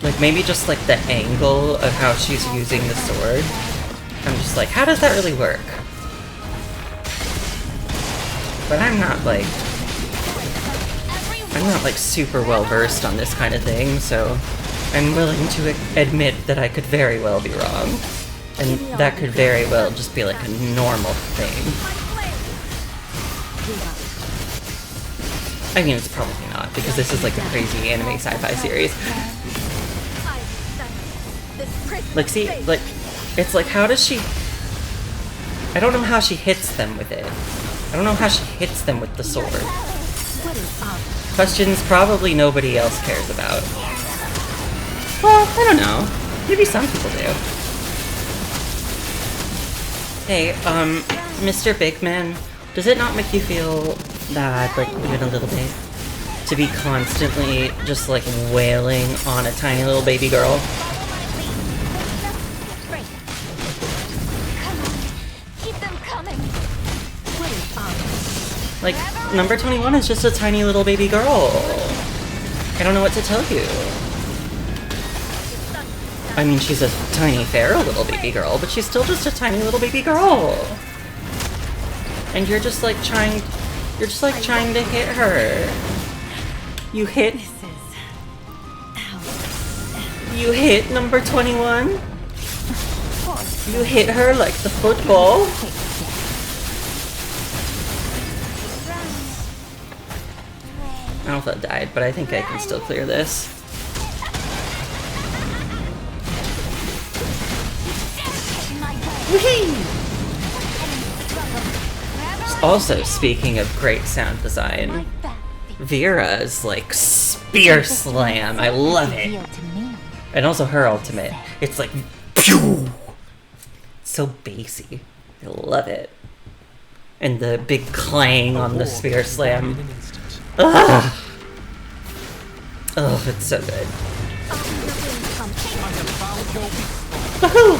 Like maybe just like the angle of how she's using the sword. I'm just like, how does that really work? But I'm not like super well versed on this kind of thing, so I'm willing to admit that I could very well be wrong. And that could very well just be like a normal thing. I mean, it's probably not, because this is like a crazy anime sci-fi series. Like, see, like, it's like, how does she... I don't know how she hits them with it. I don't know how she hits them with the sword. Questions probably nobody else cares about. Well, I don't know. Maybe some people do. Hey, Mr. Bigman, does it not make you feel bad, like, even a little bit? To be constantly just, like, wailing on a tiny little baby girl? Keep them coming. Like, number 21 is just a tiny little baby girl. I don't know what to tell you. I mean, she's a tiny, fair little baby girl, but she's still just a tiny little baby girl. And you're just like trying to hit her. You hit number 21? You hit her like the football? Alpha died, but I think I can still clear this. Also, speaking of great sound design, Vera's like spear slam. I love it. And also her ultimate. It's like pew! So bassy. I love it. And the big clang on the spear slam. Ugh. Oh, it's so good. I'll be your wings come. I have found your weak spot. Woohoo!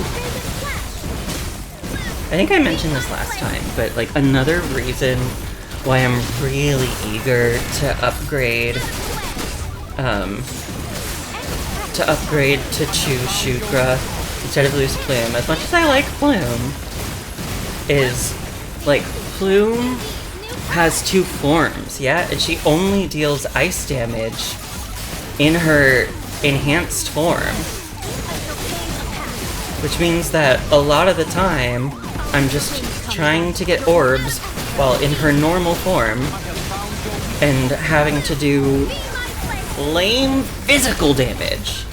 I think I mentioned this last time, but like another reason why I'm really eager to upgrade to choose Shudra instead of Loose Plume, as much as I like Plume, is like Plume has two forms, yeah? And she only deals ice damage in her enhanced form. Which means that a lot of the time, I'm just trying to get orbs while in her normal form and having to do lame physical damage.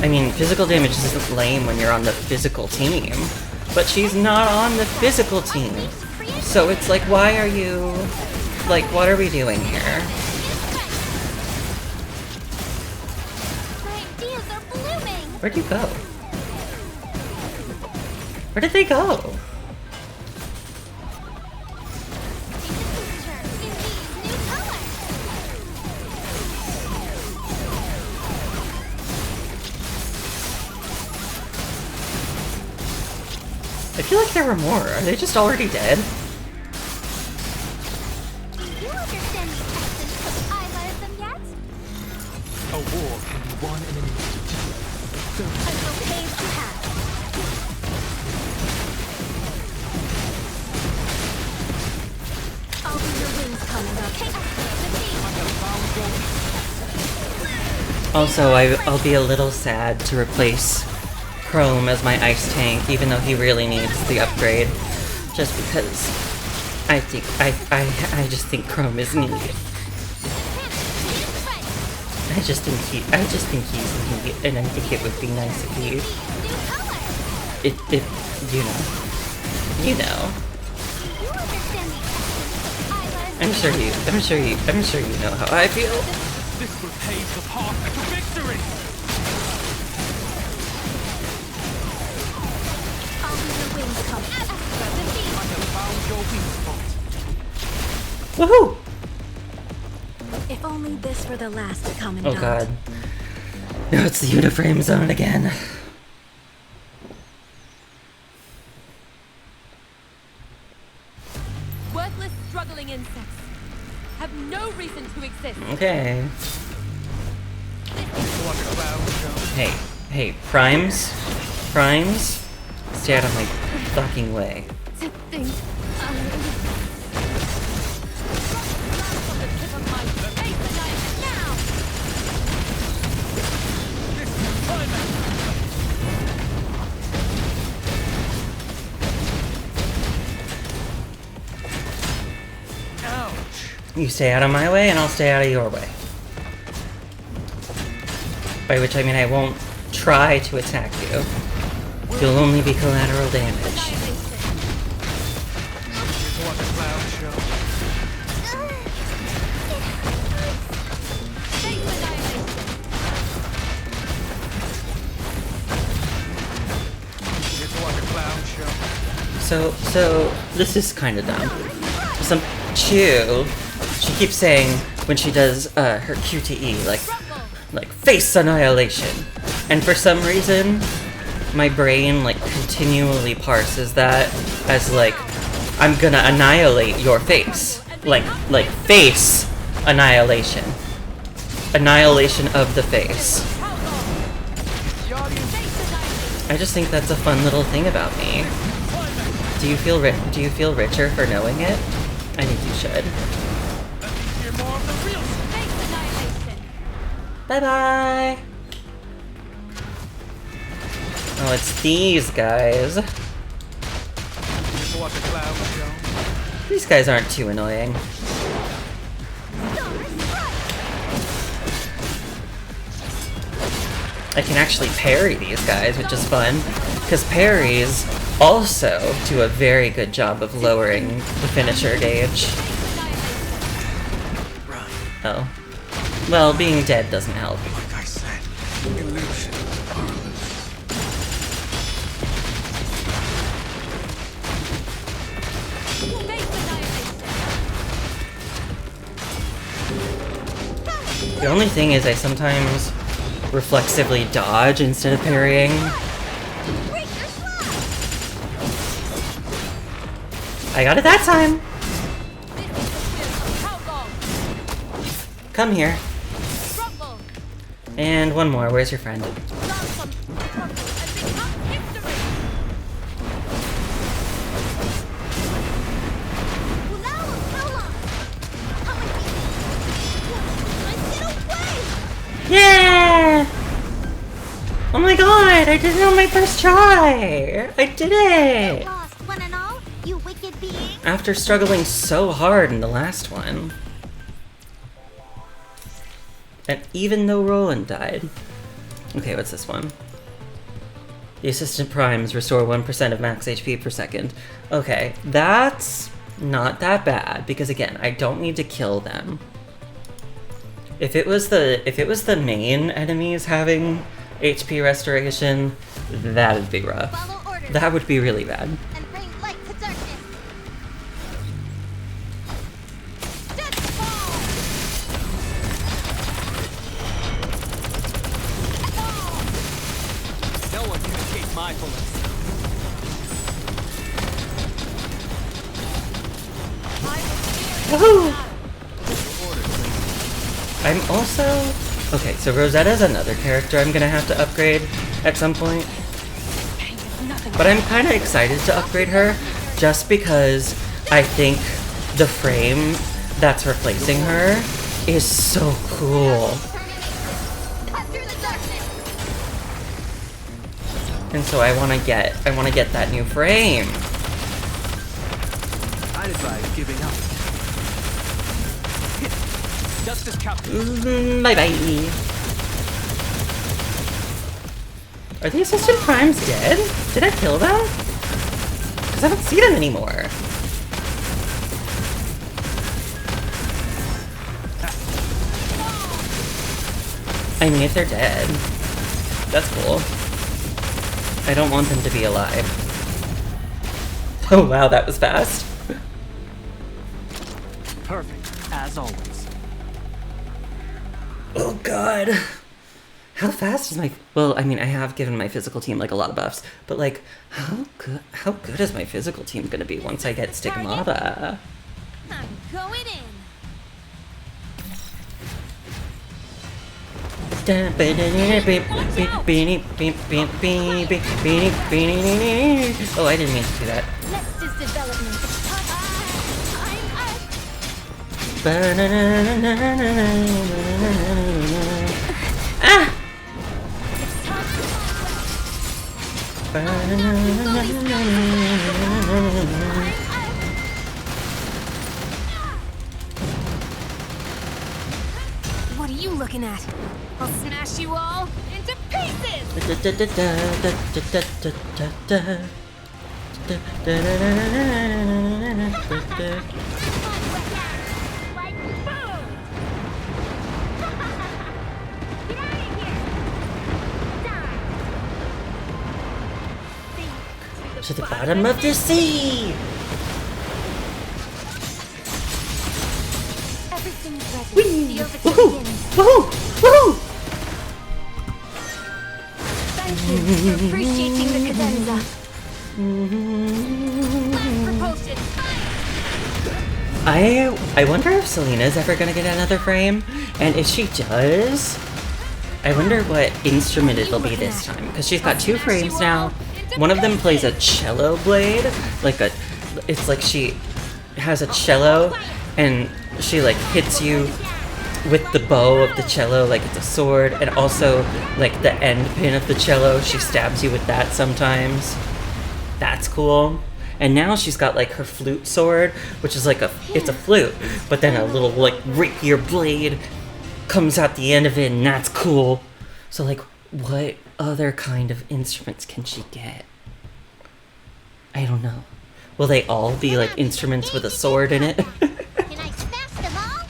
I mean, physical damage isn't lame when you're on the physical team, but she's not on the physical team. So it's like, why are you... Like, what are we doing here? My ideas are blooming. Where'd you go? Where did they go? In these new colors. I feel like there were more. Are they just already dead? Do you understand the essence of Ivaism yet? A war can be won in an instant. I will pave a path. I'll be your wings coming up. Take the sea. Also, I'll be a little sad to replace Chrome as my ice tank, even though he really needs the upgrade. Just because I just think Chrome is needed. I just think he's needed, and I think it would be nice if he, if you know. You understand the essence of Ivaism. I'm sure you know how I feel. This will pave the path to victory. I'll be your wings come. I have found your weak spot. Woohoo! If only this were the last commandant. Oh god. No, it's the Uniframe zone again. Worthless, struggling insects have no reason to exist. Okay. What a clown show. Hey, Primes? Stay out of my fucking way. To think on the tip of my face and I now. This is climax. Ouch. You stay out of my way, and I'll stay out of your way. By which I mean I won't try to attack you. You'll only be collateral damage. What a clown show. Face annihilation. It's what a clown show. So this is kind of dumb. Some Chew, she keeps saying when she does her QTE, like face annihilation, and for some reason, my brain like continually parses that as like I'm gonna annihilate your face, like face annihilation, annihilation of the face. The audience I just think that's a fun little thing about me. Do you feel richer for knowing it? I think you should. let me hear more of the real stuff. Face annihilation. Bye bye. Oh, it's these guys. It's what a clown show. These guys aren't too annoying. I can actually parry these guys, which is fun, because parries also do a very good job of lowering the finisher gauge. Oh. Well, being dead doesn't help. Like I said, illusion are illusion. Face annihilation. The only thing is I sometimes reflexively dodge instead of parrying. Break your slide! I got it that time! This is the will of Calgon. Come here. Rumble. And one more. Where's your friend? Blossom. Crumble and become history. Now of Hellon! Come with me! Let's get away! Yeah! Oh my god, I did it on my first try! I did it! Lost one and all, you wicked being! After struggling so hard in the last one. And even though Roland died. Okay, what's this one? The assistant primes restore 1% of max HP per second. Okay, that's not that bad, because again, I don't need to kill them. If it was the main enemies having HP restoration, that'd be rough. Follow orders That would be really bad. and bring light to darkness! Deathfall. No one can escape my bullets. Woohoo! I'm also... Okay, so Rosetta's another character I'm gonna have to upgrade at some point. But I'm kinda excited to upgrade her, just because I think the frame that's replacing her is so cool. Cut through the darkness! And so I wanna get that new frame. I'd advise giving up. Justice Captain. Bye bye. Are the assistant primes dead? Did I kill them? Because I don't see them anymore. I mean, if they're dead, that's cool. I don't want them to be alive. Oh wow, that was fast. Perfect, as always. Oh god. How fast is my... Well, I mean, I have given my physical team, like, a lot of buffs. But, like, how good is my physical team gonna be once I get Stigmata? I'm going in. Oh, I didn't mean to do that. Next is development. Ah! What are you looking at? I'll smash you all into pieces! Like boom! Get out of here! Die! To the bottom of the sea! Everything's ready. Whee! The overture Woohoo! begins. Woohoo! Woohoo! Thank you for appreciating the cadenza. Propulsion! I wonder if Selena's ever gonna get another frame, and if she does, I wonder what instrument it'll be this time, because she's got 2 frames now. One of them plays a cello blade, it's like she has a cello, and she like hits you with the bow of the cello like it's a sword, and also like the end pin of the cello, she stabs you with that sometimes. That's cool. And now she's got like her flute sword, which is like it's a flute, but then a little like rapier blade comes out the end of it, and that's cool. So like, what other kind of instruments can she get? I don't know. Will they all be like instruments with a sword in it? Can I smash them all?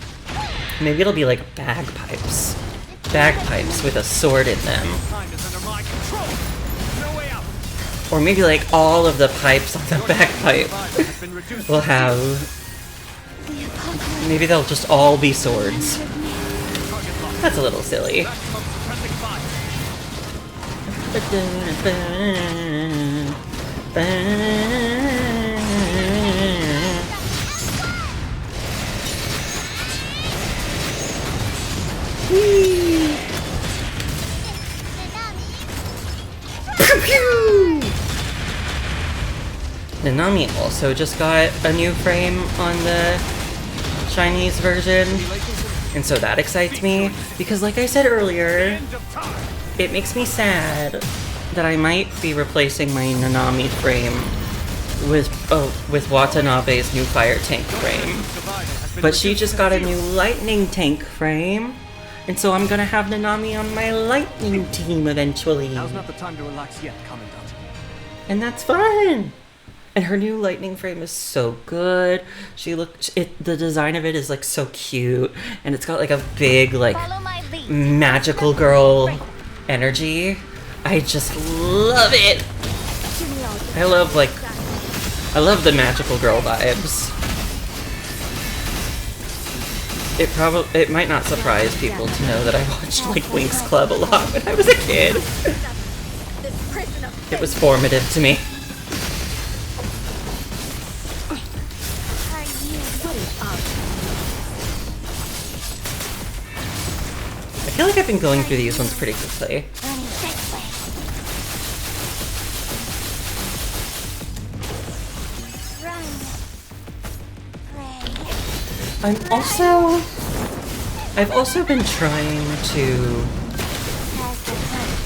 Maybe it'll be like bagpipes. Bagpipes with a sword in them. Time is under my control. No way out. Or maybe like all of the pipes on the bagpipe Survival has been reduced will to have... Maybe they'll just all be swords. target locked. That's a little silly. Maximum suppressing fire. Pew pew! Nanami also just got a new frame on the Chinese version, and so that excites me, because like I said earlier, End of time. it makes me sad that I might be replacing my Nanami frame with Watanabe's new fire tank frame. But she just got a new lightning tank frame, and so I'm gonna have Nanami on my lightning team eventually. Now's not the time to relax yet, Commandant. And that's fun! And her new lightning frame is so good. The design of it is like so cute, and it's got like a big like Follow my lead. magical girl energy. I just love it. I love the magical girl vibes. It might not surprise people to know that I watched like Winx Club a lot when I was a kid. This prison of It was formative to me. Are you I feel like I've been going through these ones pretty quickly. running this way? Run. Pray. I've also been trying to Has the hunt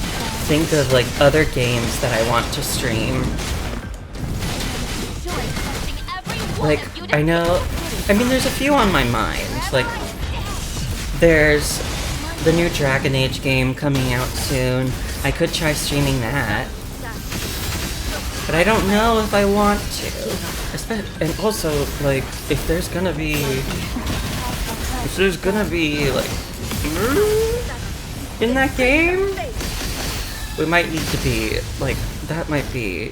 think of like other games that I want to stream. Enjoy testing every one Like, of you I know, I mean, there's a few on my mind. Like, there's the new Dragon Age game coming out soon. I could try streaming that. But I don't know if I want to. And also, like, if there's gonna be, like, in that game, we might need to be, like, that might be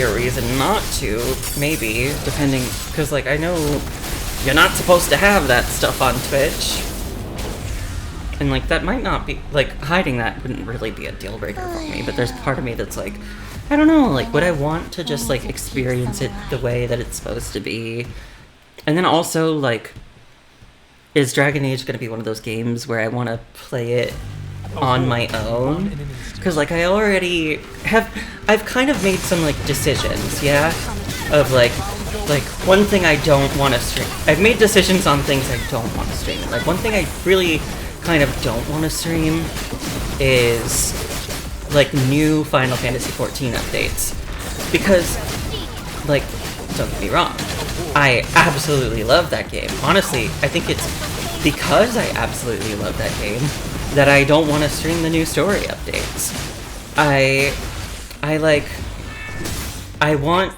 a reason not to, maybe, depending, because, like, I know you're not supposed to have that stuff on Twitch. And, like, that might not be, like, hiding that wouldn't really be a deal breaker for me, but there's part of me that's like, I don't know, like, would I want to just, like, experience it the way that it's supposed to be? And then also, like, is Dragon Age gonna be one of those games where I want to play it on my own? Because, like, I've kind of made some, like, decisions, yeah? Of, like, one thing I don't want to stream. I've made decisions on things I don't want to stream. Like, one thing I really kind of don't want to stream is, like, new Final Fantasy XIV updates. Because, like, don't get me wrong, I absolutely love that game. Honestly, I think it's because I absolutely love that game that I don't want to stream the new story updates. I want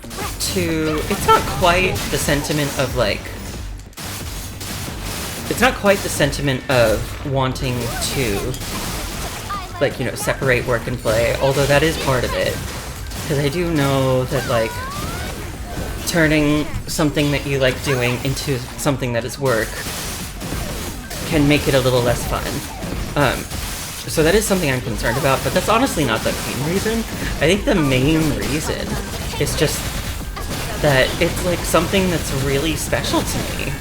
to... It's not quite the sentiment of, like... It's not quite the sentiment of wanting to, like, you know, separate work and play, although that is part of it. Because I do know that, like, turning something that you like doing into something that is work can make it a little less fun. So that is something I'm concerned about, but that's honestly not the main reason. I think the main reason is just that it's like something that's really special to me.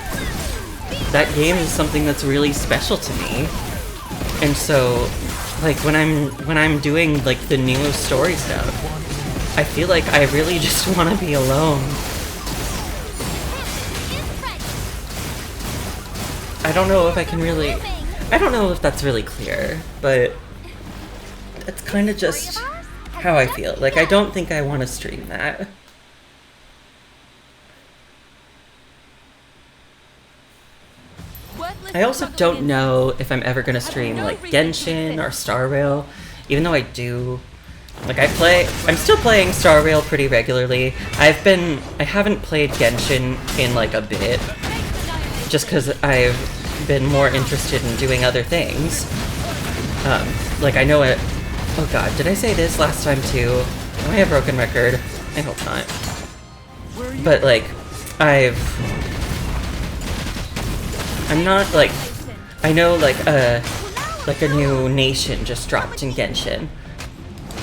That game is something that's really special to me. And so, like, when I'm doing, like, the new story stuff, I feel like I really just want to be alone. I don't know if I can really... I don't know if that's really clear, but that's kind of just how I feel. Like, I don't think I want to stream that. I also don't know if I'm ever going to stream, like, Genshin or Star Rail, even though I do... Like, I'm still playing Star Rail pretty regularly. I haven't played Genshin in, like, a bit, just because I've been more interested in doing other things. Like, I know it... Oh god, did I say this last time too? Am I a broken record? I hope not. I'm not like, I know like a new nation just dropped in Genshin,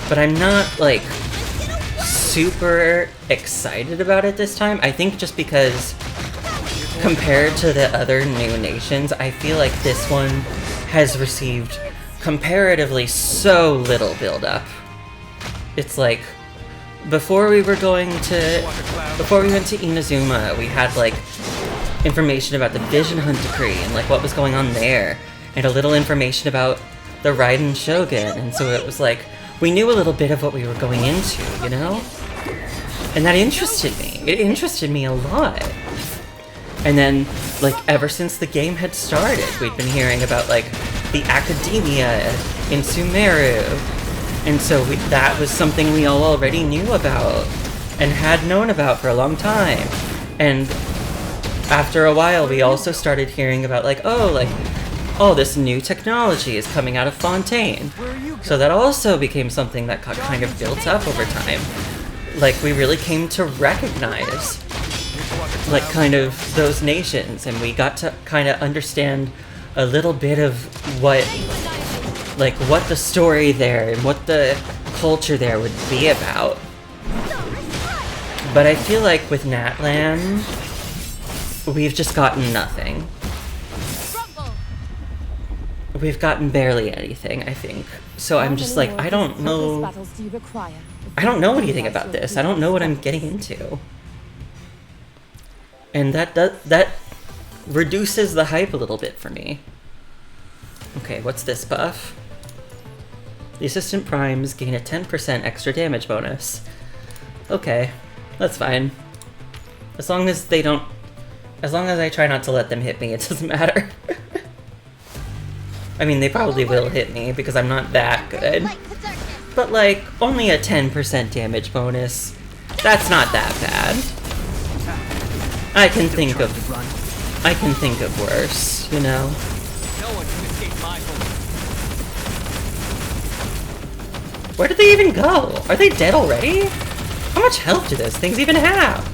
but I'm not like super excited about it this time. I think just because compared to the other new nations, I feel like this one has received comparatively so little build-up. It's like, before we went to Inazuma, we had like information about the Vision Hunt Decree and like what was going on there, and a little information about the Raiden Shogun, and so it was like, we knew a little bit of what we were going into, you know? And that interested me. It interested me a lot. And then, like, ever since the game had started, we'd been hearing about, like, the academia in Sumeru. And so that was something we all already knew about and had known about for a long time. And after a while, we also started hearing about, like, oh, this new technology is coming out of Fontaine. So that also became something that got kind of built up over time. Like, we really came to recognize, like, kind of those nations, and we got to kind of understand a little bit of what the story there and what the culture there would be about. But I feel like with Natlan, we've just gotten nothing. We've gotten barely anything, I think. So I'm just like, I don't know anything about this. I don't know what I'm getting into. And that reduces the hype a little bit for me. Okay, what's this buff? The Assistant Primes gain a 10% extra damage bonus. Okay, that's fine. As long as I try not to let them hit me, it doesn't matter. I mean, they probably will hit me because I'm not that good. But like, only a 10% damage bonus. That's not that bad. I can think of worse, you know? No one can escape my bullet. Where did they even go? Are they dead already? How much health do those things even have?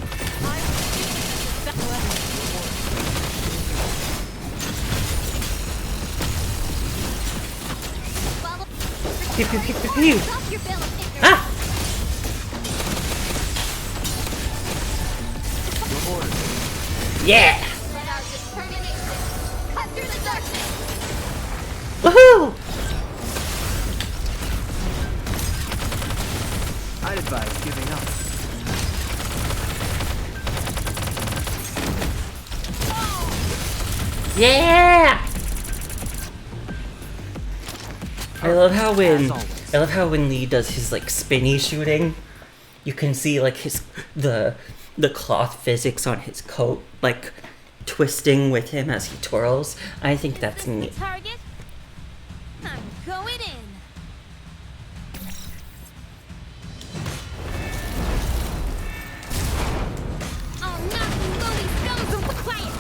Pew pew pew pew pew. Ah! Yeah! Woohoo! I'd advise giving up. Yeah! I love how when Lee does his like spinny shooting, you can see like the cloth physics on his coat like twisting with him as he twirls. I think that's neat. Target. I'm going in. I'll knock you lowly scums away. Quiet.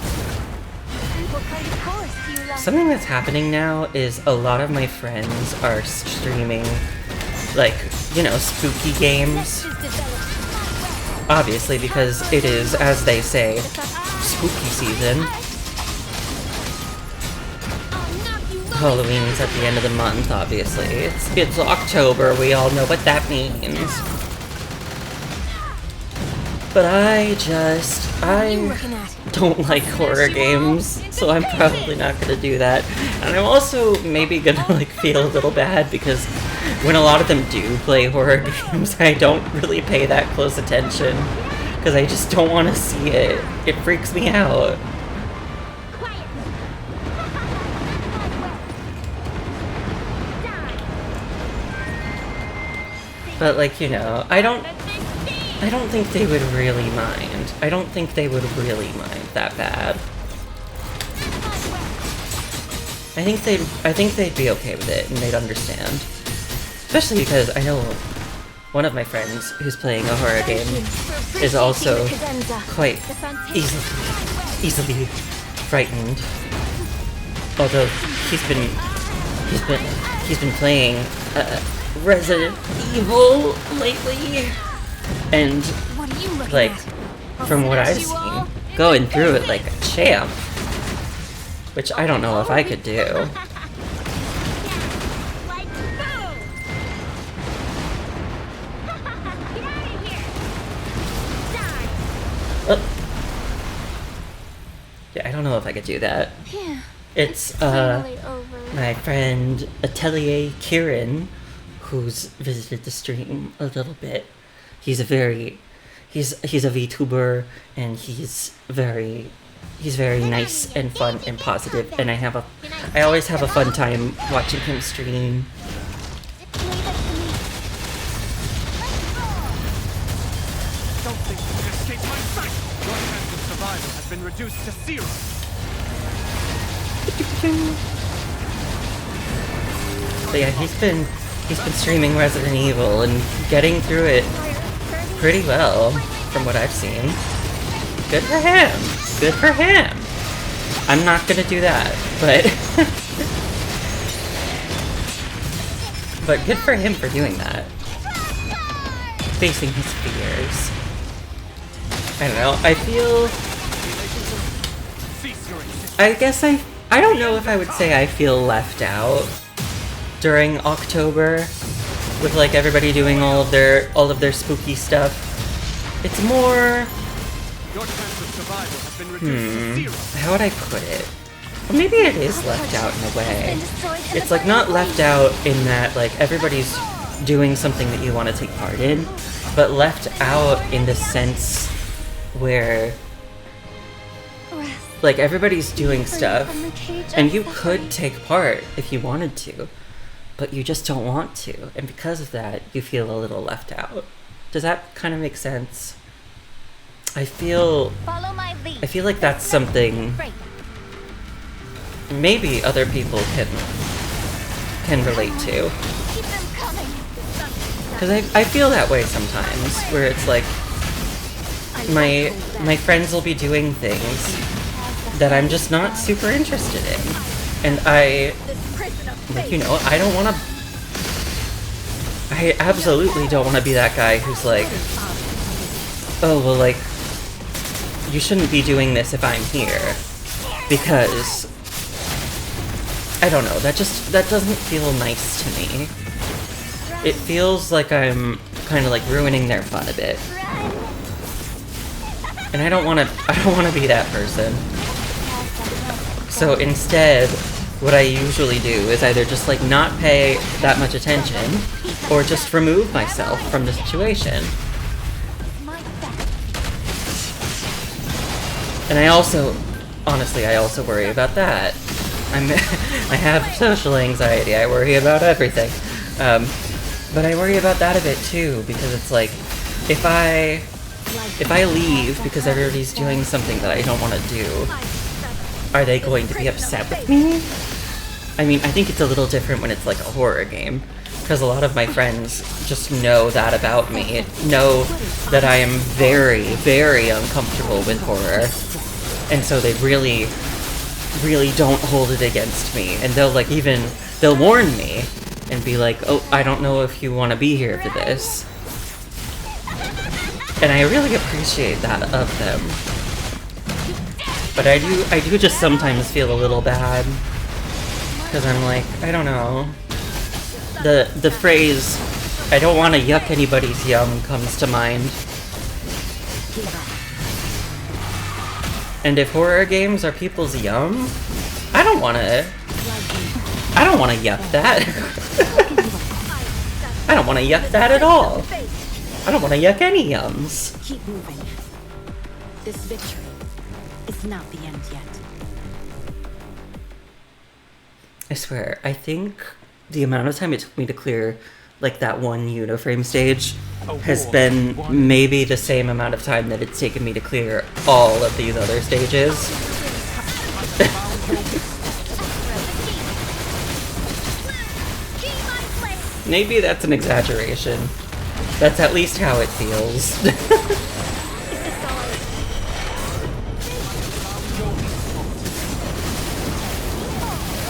What kind of chorus do you like? Something that's happening now is a lot of my friends are streaming like, you know, spooky games. Obviously, because it is, as they say, spooky season. Halloween's at the end of the month, obviously. It's October, we all know what that means. But I don't like horror games, so I'm probably not gonna do that. And I'm also maybe gonna like feel a little bad because when a lot of them do play horror games, I don't really pay that close attention because I just don't want to see it. It freaks me out. But like, you know, I don't think they would really mind. I don't think they would really mind that bad. I think they'd be okay with it and they'd understand. Especially because I know one of my friends who's playing a horror game is also quite easily frightened. Although he's been playing Resident Evil lately, and like from what I've seen, going through it like a champ. which I don't know if I could do. Like boom! Get out of here! Die! Yeah, I don't know if I could do that. Phew. It's Finally over. my friend Atelier Kieran, who's visited the stream a little bit. He's a VTuber, and he's very nice and fun and positive, and I always have a fun time watching him stream. Don't think you can escape my sight! Your chance of survival has been reduced to 0. So yeah, he's been streaming Resident Evil and getting through it pretty well from what I've seen. Good for him. Good for him. I'm not gonna do that, but but good for him for doing that. Facing his fears. I don't know. I feel. Cease your existence. I guess I don't know if I would say I feel left out during October with like everybody doing all of their spooky stuff. It's more, Your chance of survival has been reduced to 0. how would I put it? Well, maybe it is left out in a way. It's like not left out in that like everybody's doing something that you want to take part in, but left out in the sense where like everybody's doing stuff and you could take part if you wanted to, but you just don't want to, and because of that you feel a little left out. Does that kind of make sense? I feel like that's something maybe other people can relate to, because I feel that way sometimes, where it's like my friends will be doing things that I'm just not super interested in, and I don't want to. I absolutely don't want to be that guy who's like, oh well, like you shouldn't be doing this if I'm here, because I don't know, that doesn't feel nice to me. It feels like I'm kind of like ruining their fun a bit, and I don't want to be that person. So instead, what I usually do is either just like not pay that much attention, or just remove myself from the situation. And I also worry about that. I have social anxiety. I worry about everything, but I worry about that a bit too, because it's like if I leave because everybody's doing something that I don't want to do, are they going to be upset with me? I mean, I think it's a little different when it's like a horror game, because a lot of my friends just know that about me, know that I am very, very uncomfortable with horror, and so they really, really don't hold it against me, and they'll warn me and be like, oh, I don't know if you want to be here for this. And I really appreciate that of them. But I do just sometimes feel a little bad, because I'm like, I don't know. The phrase, I don't want to yuck anybody's yum, comes to mind. And if horror games are people's yum, I don't want to yuck that. I don't want to yuck that at all. I don't want to yuck any yums. Keep moving. This victory is not the end yet. I swear, I think the amount of time it took me to clear like that one Uniframe stage has been maybe the same amount of time that it's taken me to clear all of these other stages. Maybe that's an exaggeration. That's at least how it feels.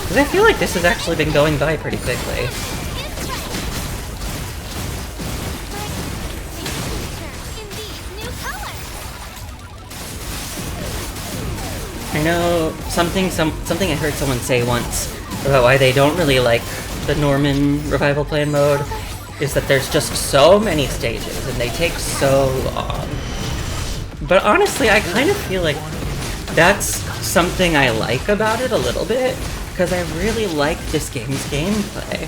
Because I feel like this has actually been going by pretty quickly. I know something I heard someone say once about why they don't really like the Norman revival plan mode is that there's just so many stages and they take so long. But honestly, I kind of feel like that's something I like about it a little bit, because I really like this game's gameplay.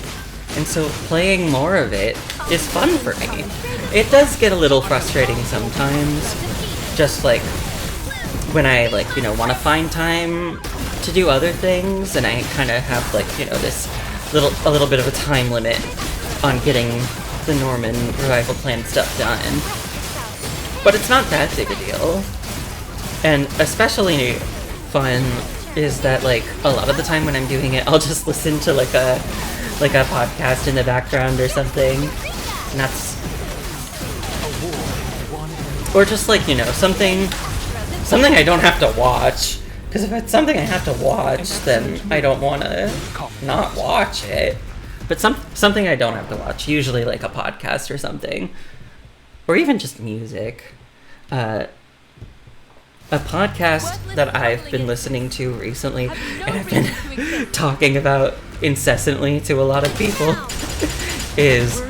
And so playing more of it is fun for me. It does get a little frustrating sometimes, just like when I want to find time to do other things, and I kind of have this a little bit of a time limit on getting the Norman revival plan stuff done. But it's not that big a deal. And especially fun is that a lot of the time when I'm doing it, I'll just listen to like a podcast in the background or something. And that's, or just something I don't have to watch. Because if it's something I have to watch, then I don't want to not watch it. But something I don't have to watch, usually like a podcast or something. Or even just music. A podcast that I've been listening to recently, and I've been talking about incessantly to a lot of people, is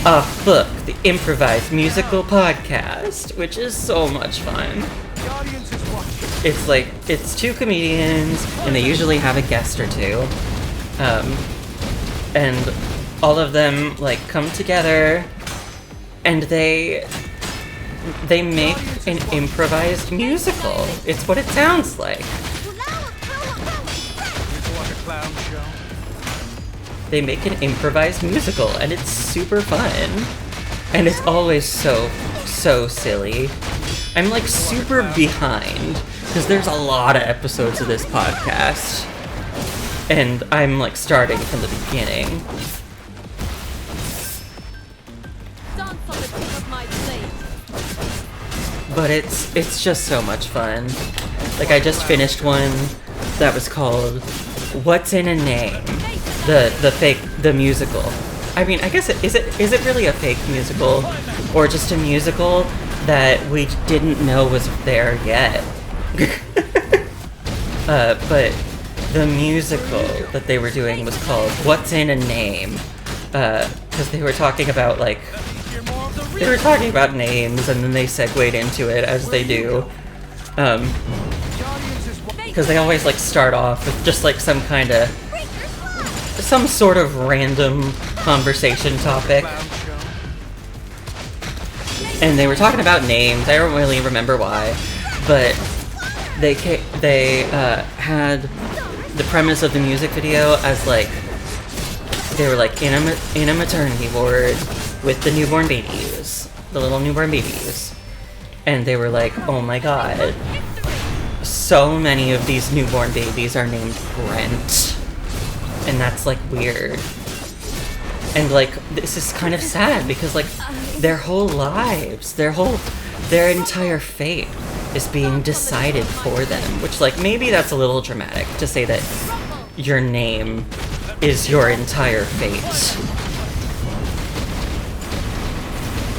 Off Book, the improvised musical podcast, which is so much fun. It's two comedians, and they usually have a guest or two. And all of them come together, and they make an improvised musical. It's what it sounds like. They make an improvised musical, and it's super fun. And it's always so silly. I'm super behind, because there's a lot of episodes of this podcast. And I'm starting from the beginning. Dance on the tip of my blade. But it's just so much fun. I just finished one that was called What's in a Name? The musical. I mean, I guess is it really a fake musical, or just a musical that we didn't know was there yet? But the musical that they were doing was called What's in a Name? Because they were talking about names, and then they segued into it as they do. Because they always start off with just some sort of random conversation topic. And they were talking about names. I don't really remember why, but they had the premise of the music video as they were in a maternity ward with the newborn babies, the little newborn babies, and they were oh my god, so many of these newborn babies are named Brent, and that's weird. And this is kind of sad because their whole lives, their entire fate is being decided for them, which maybe that's a little dramatic to say that your name is your entire fate.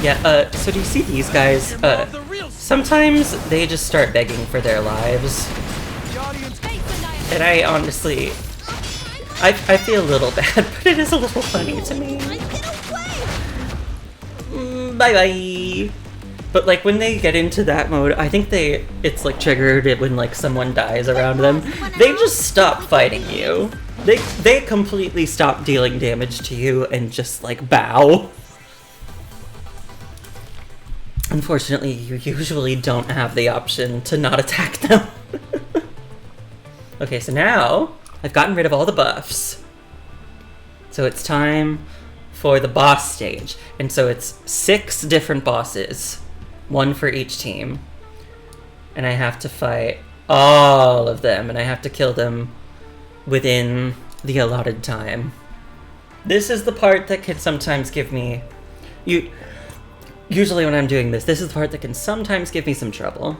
Yeah, so do you see these guys? Sometimes they just start begging for their lives. And I honestly, I feel a little bad, but it is a little funny to me. Bye-bye. But when they get into that mode, I think it's triggered when someone dies around them. They just stop fighting you. They completely stop dealing damage to you and just bow. Unfortunately, you usually don't have the option to not attack them. Okay, so now I've gotten rid of all the buffs. So it's time for the boss stage. And so it's 6 different bosses, 1 for each team. And I have to fight all of them, and I have to kill them within the allotted time. This is the part that can sometimes give me... Usually when I'm doing this is the part that can sometimes give me some trouble.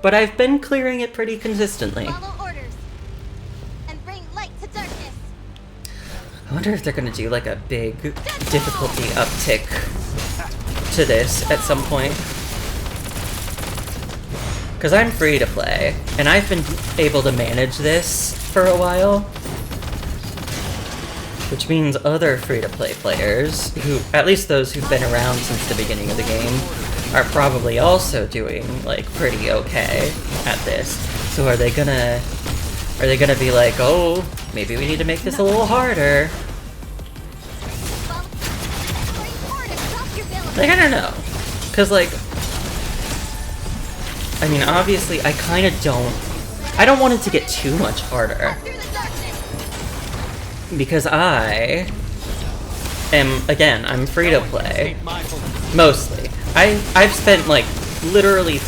But I've been clearing it pretty consistently. Follow orders and bring light to darkness. I wonder if they're gonna do a big difficulty uptick to this at some point. Because I'm free to play, and I've been able to manage this for a while. Which means other free-to-play players, who, at least those who've been around since the beginning of the game, are probably also doing, like, pretty okay at this. So are they gonna be like, oh, maybe we need to make this a little harder? Like, I don't know. Cause, like, I mean, obviously, I don't want it to get too much harder. Because I'm free to play. Mostly. I've spent literally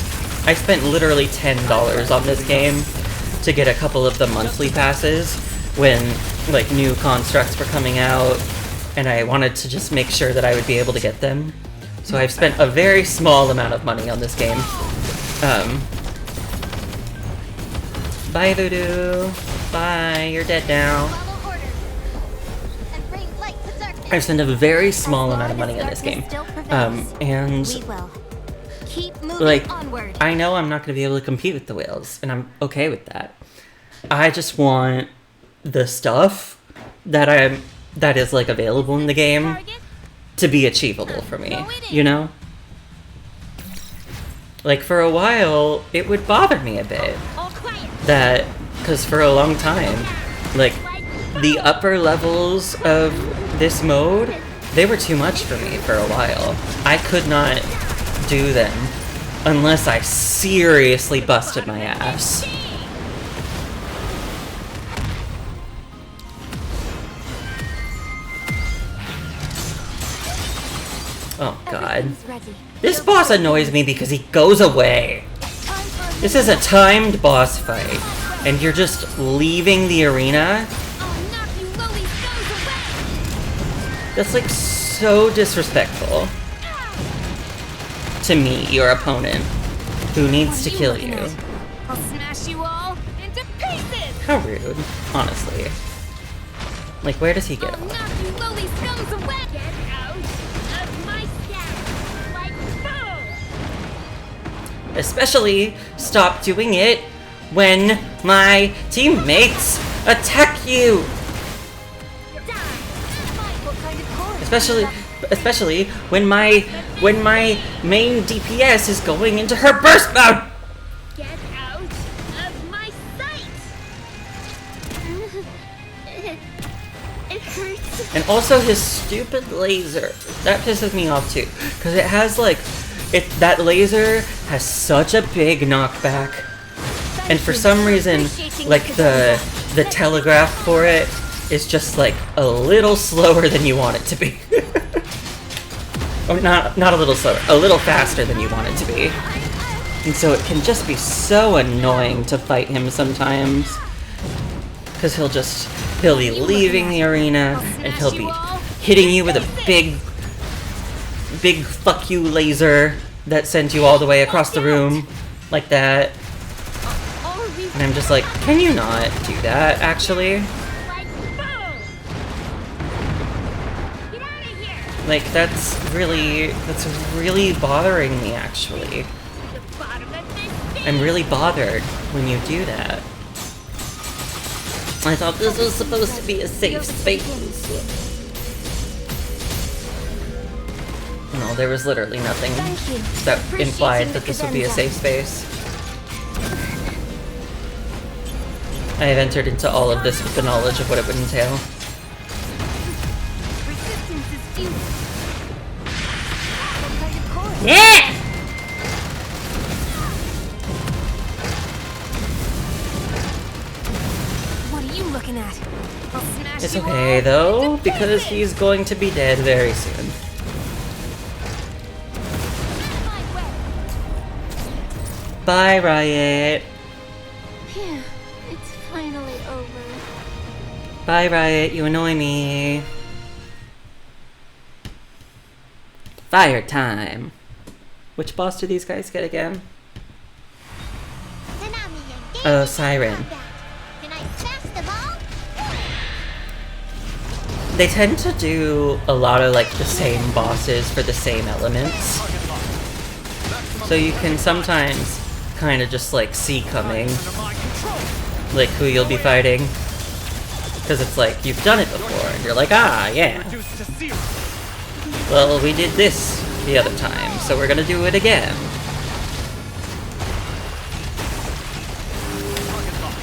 $10 on this game to get a couple of the monthly passes when new constructs were coming out, and I wanted to just make sure that I would be able to get them. So I've spent a very small amount of money on this game. Bye, Voodoo. Bye, you're dead now. I've spent a very small amount of money on this game. And I know I'm not going to be able to compete with the whales, and I'm okay with that. I just want the stuff that is available in the game to be achievable for me, you know? For a while, it would bother me a bit that, because for a long time, the upper levels of this mode, they were too much for me for a while. I could not do them unless I seriously busted my ass. Oh god. This boss annoys me because he goes away. This is a timed boss fight, and you're just leaving the arena? That's so disrespectful to me, your opponent, who needs to kill you. I'll smash you all into pieces! How rude, honestly. Where does he get I'll off? knock you lowly scums away! Get out of my shadow! Boom! Especially stop doing it when my teammates attack you! Especially when my main DPS is going into her burst mode. Get out of my sight! It hurts. And also his stupid laser. That pisses me off too, because it has that laser has such a big knockback, and for some reason the telegraph for it is just a little slower than you want it to be. Or not a little slower, a little faster than you want it to be. And so it can just be so annoying to fight him sometimes. Because he'll be leaving the arena, and he'll be hitting you with a big fuck you laser that sends you all the way across the room, like that. And I'm just can you not do that, actually? That's really bothering me, actually. I'm really bothered when you do that. I thought this was supposed to be a safe space. No, there was literally nothing that implied that this would be a safe space. I have entered into all of this with the knowledge of what it would entail. Yeah! What are you looking at? I'll smash It's you okay all though, into because pieces! he's going to be dead very soon. Bye, Riot. Phew, it's finally over. Bye, Riot. You annoy me. Fire time. Which boss do these guys get again? Oh, Siren. Can I smash the ball? They tend to do a lot of the same bosses for the same elements. So you can sometimes kind of just like see coming, Under my control. like who you'll be fighting, because it's like you've done it before, and you're like, ah, yeah. Reduced to zero. Well, we did this the other time, so we're gonna do it again. Target locked.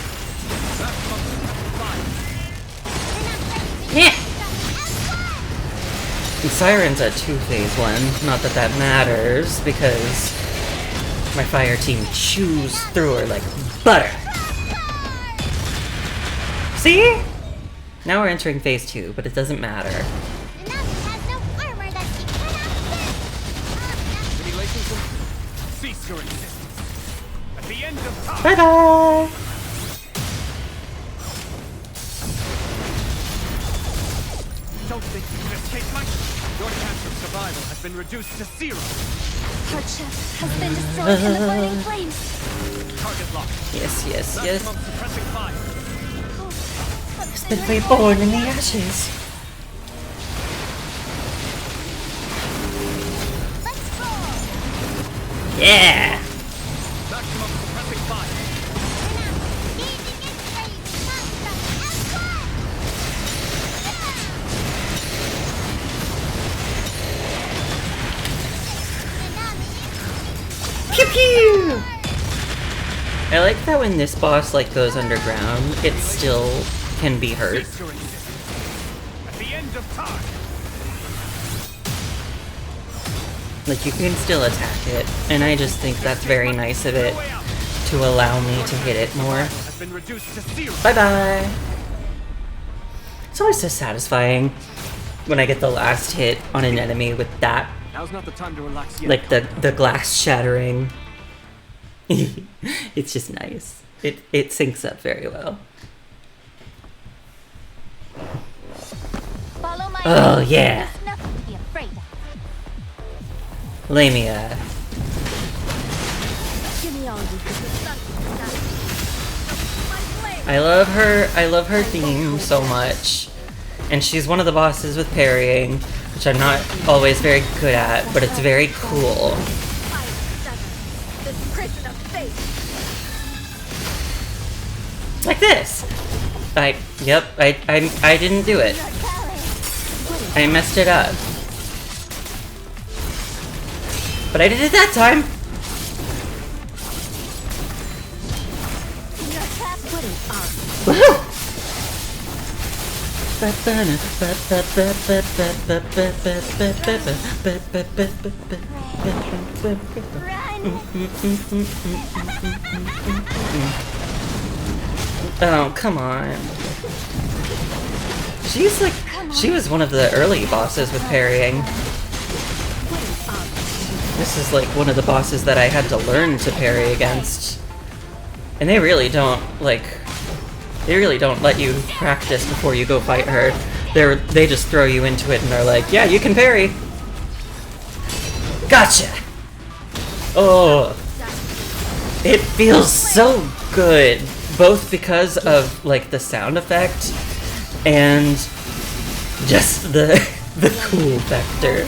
Maximum fire. Yeah. And Siren's a 2-phase one. Not that that matters, because my fire team chews through her like butter. See? Now we're entering phase 2, but it doesn't matter. Now she has no armor that she cannot fit. Simulation complete. Cease your existence. At the end of time. Bye bye! Don't think you can escape my... Your chance of survival has been reduced to zero. Our chest has been destroyed in the burning flames. Target locked. Yes, yes, yes. Maximum suppressing fire. Been reborn in the ashes. Let's go. Yeah! Maximum suppressing fire. Engaging in phase construct Pew pew! I like that when this boss like goes underground, it still can be hurt. Cease your existence. At the end of time. Like you can still attack it, and I just think that's very nice of it to allow me to hit it more. Has been reduced to zero. Bye bye! It's always so satisfying when I get the last hit on an enemy with that, Now's not the time to relax yet. like the glass shattering. It's just nice. It syncs up very well. Follow my Oh lead. yeah! There's nothing to be afraid of. Lamia. Give me all you got. I love her theme so much. And she's one of the bosses with parrying, which I'm not always very good at, but it's very cool. This prison of fate. Like this. I didn't do it. I messed it up. But I did it that time. Woohoo! Oh, come on. She's like, she was one of the early bosses with parrying. This is like one of the bosses that I had to learn to parry against. And they really don't, like, they really don't let you practice before you go fight her. They just throw you into it and they're like, yeah, you can parry. Gotcha! Oh. It feels so good. Both because of, like, the sound effect and just the cool factor.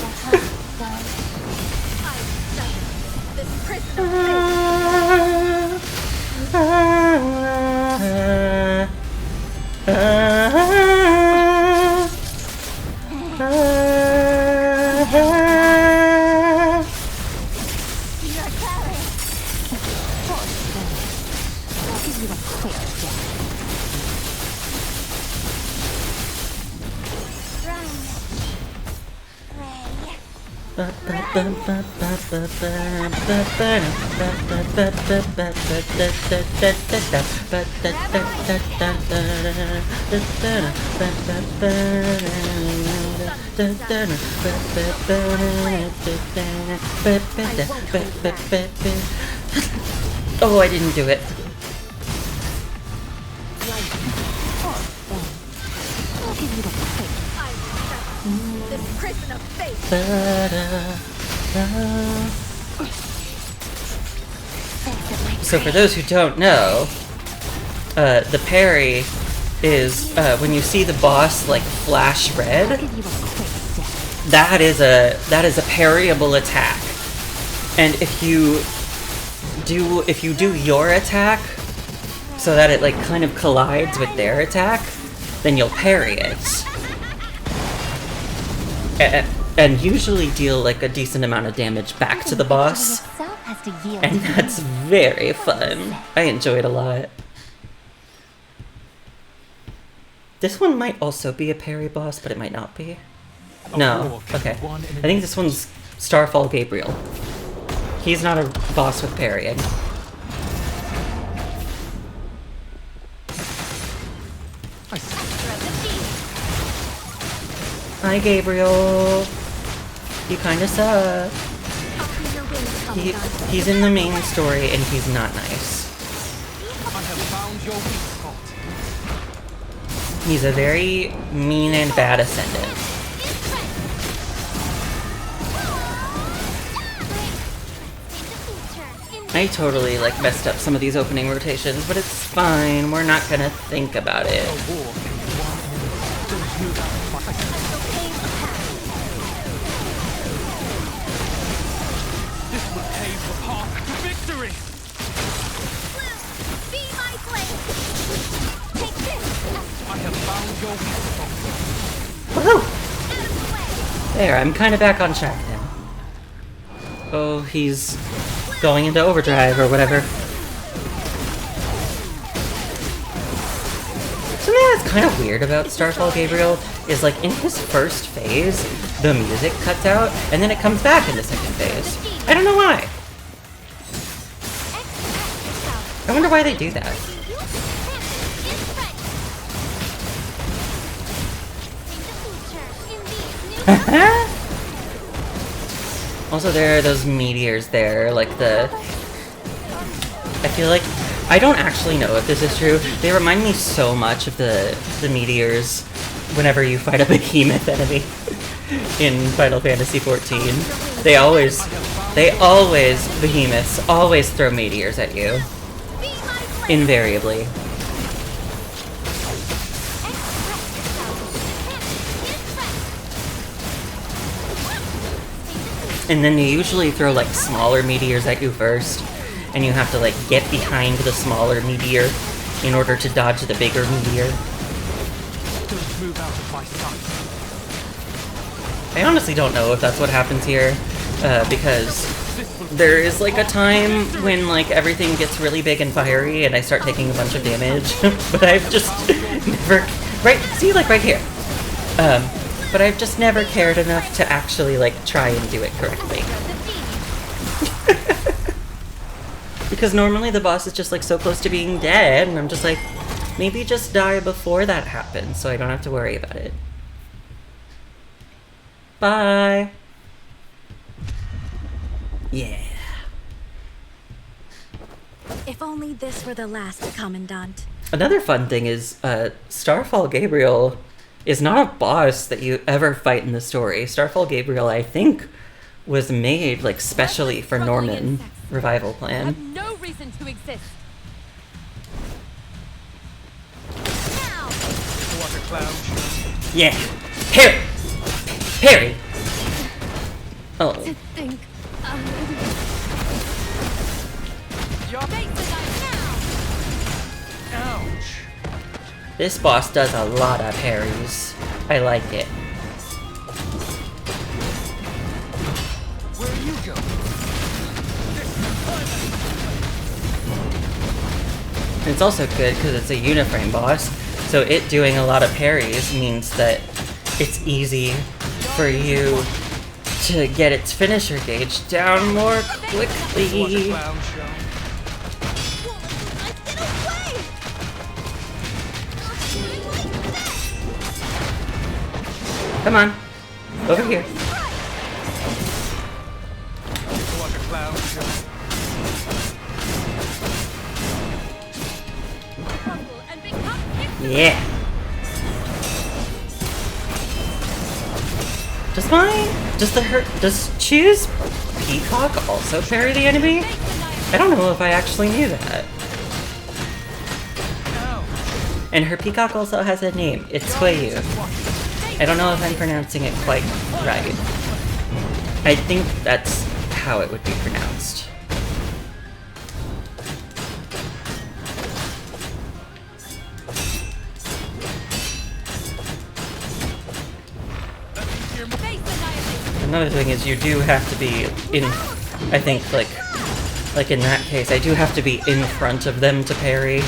This prison of fate. Oh, I didn't do it. This prison of fate. So for those who don't know, the parry is when you see the boss like flash red. That is a parryable attack, and if you if you do your attack so that it like kind of collides with their attack, then you'll parry it. And usually deal like a decent amount of damage back to the boss. Itself has to yield. And that's very fun. I enjoy it a lot. This one might also be a parry boss, but it might not be. No, okay. I think this one's Starfall Gabriel. He's not a boss with parrying. Hi, Gabriel. You kinda suck. He's in the main story and he's not nice. I have found your weak spot. He's a very mean and bad ascendant. I totally like messed up some of these opening rotations, but it's fine. We're not gonna think about it. This will pave the path to victory. Be my blade. Take this. I have found your weak spot. Woohoo! Out of the way. There, I'm kind of back on track now. Oh, he's going into overdrive or whatever. Something that's kind of weird about Starfall Gabriel is like in his first phase, the music cuts out and then it comes back in the second phase. I don't know why. I wonder why they do that. Also, there are those meteors there, like the... I feel like... I don't actually know if this is true. They remind me so much of the meteors whenever you fight a behemoth enemy in Final Fantasy XIV. They always, behemoths always throw meteors at you. Invariably. And then they usually throw like smaller meteors at you first, and you have to like get behind the smaller meteor in order to dodge the bigger meteor. Don't move out of my sight. I honestly don't know if that's what happens here, because there is like a time when like everything gets really big and fiery and I start taking a bunch of damage, but I've just never, see like right here. But I've just never cared enough to actually like try and do it correctly. Because normally the boss is just like so close to being dead, and I'm just like, maybe just die before that happens so I don't have to worry about it. Bye! Yeah. If only this were the last, Commandant. Another fun thing is, Starfall Gabriel is not a boss that you ever fight in the story. Starfall Gabriel, I think, was made like specially for Norman Revival Plan. Have no reason to exist. What a clown show. Yeah! Harry! Harry! Oh. To think Your Face the knife now. ouch. This boss does a lot of parries. I like it. Where are you going? It's also good because it's a Uniframe boss, so it doing a lot of parries means that it's easy for you to get its finisher gauge down more What a quickly. clown show. Come on, over here. What a clown show. Crumble and become victim. Yeah. Does mine? Does choose Peacock also parry the enemy? I don't know if I actually knew that. And her peacock also has a name. It's Sueyu. I don't know if I'm pronouncing it quite right. I think that's how it would be pronounced. another thing is you do have to be in, I think, like in that case, I do have to be in front of them to parry,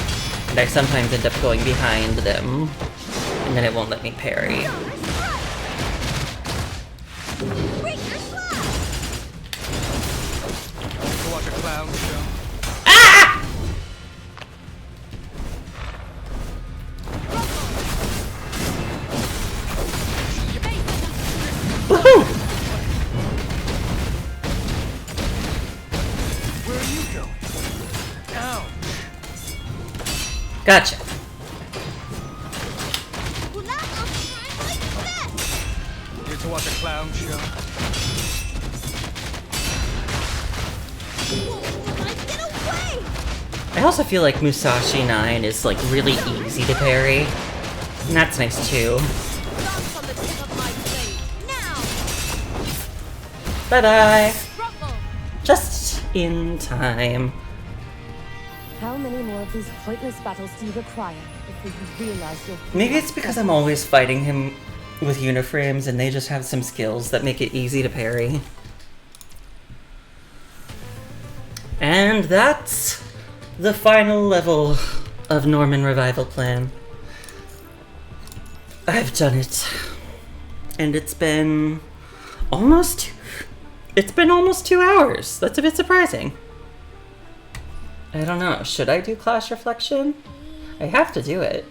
and I sometimes end up going behind them, and then it won't let me parry. To watch a clown show. Woohoo! Where are you going? Down. Gotcha. Here to watch a clown show. I also feel like Musashi 9 is like really easy to parry, and that's nice too. Dance on the tip of my blade. Now! Bye bye! Rumble! Just in time. How many more of these pointless battles do you require before you realize you're... Maybe it's because I'm always fighting him with uniframes and they just have some skills that make it easy to parry. And that's the final level of Norman Revival Plan. I've done it. And it's been almost 2 hours. That's a bit surprising. I don't know. Should I do Clash Reflection? I have to do it.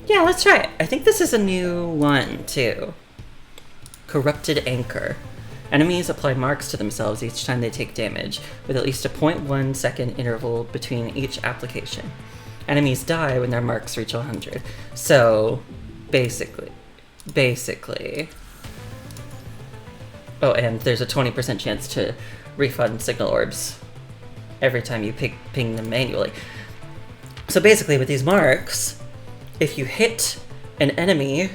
Yeah, let's try it. I think this is a new one, too. Corrupted Anchor. Enemies apply marks to themselves each time they take damage, with at least a 0.1 second interval between each application. Enemies die when their marks reach 100. So, basically. Oh, and there's a 20% chance to refund signal orbs every time you ping them manually. So basically with these marks, if you hit an enemy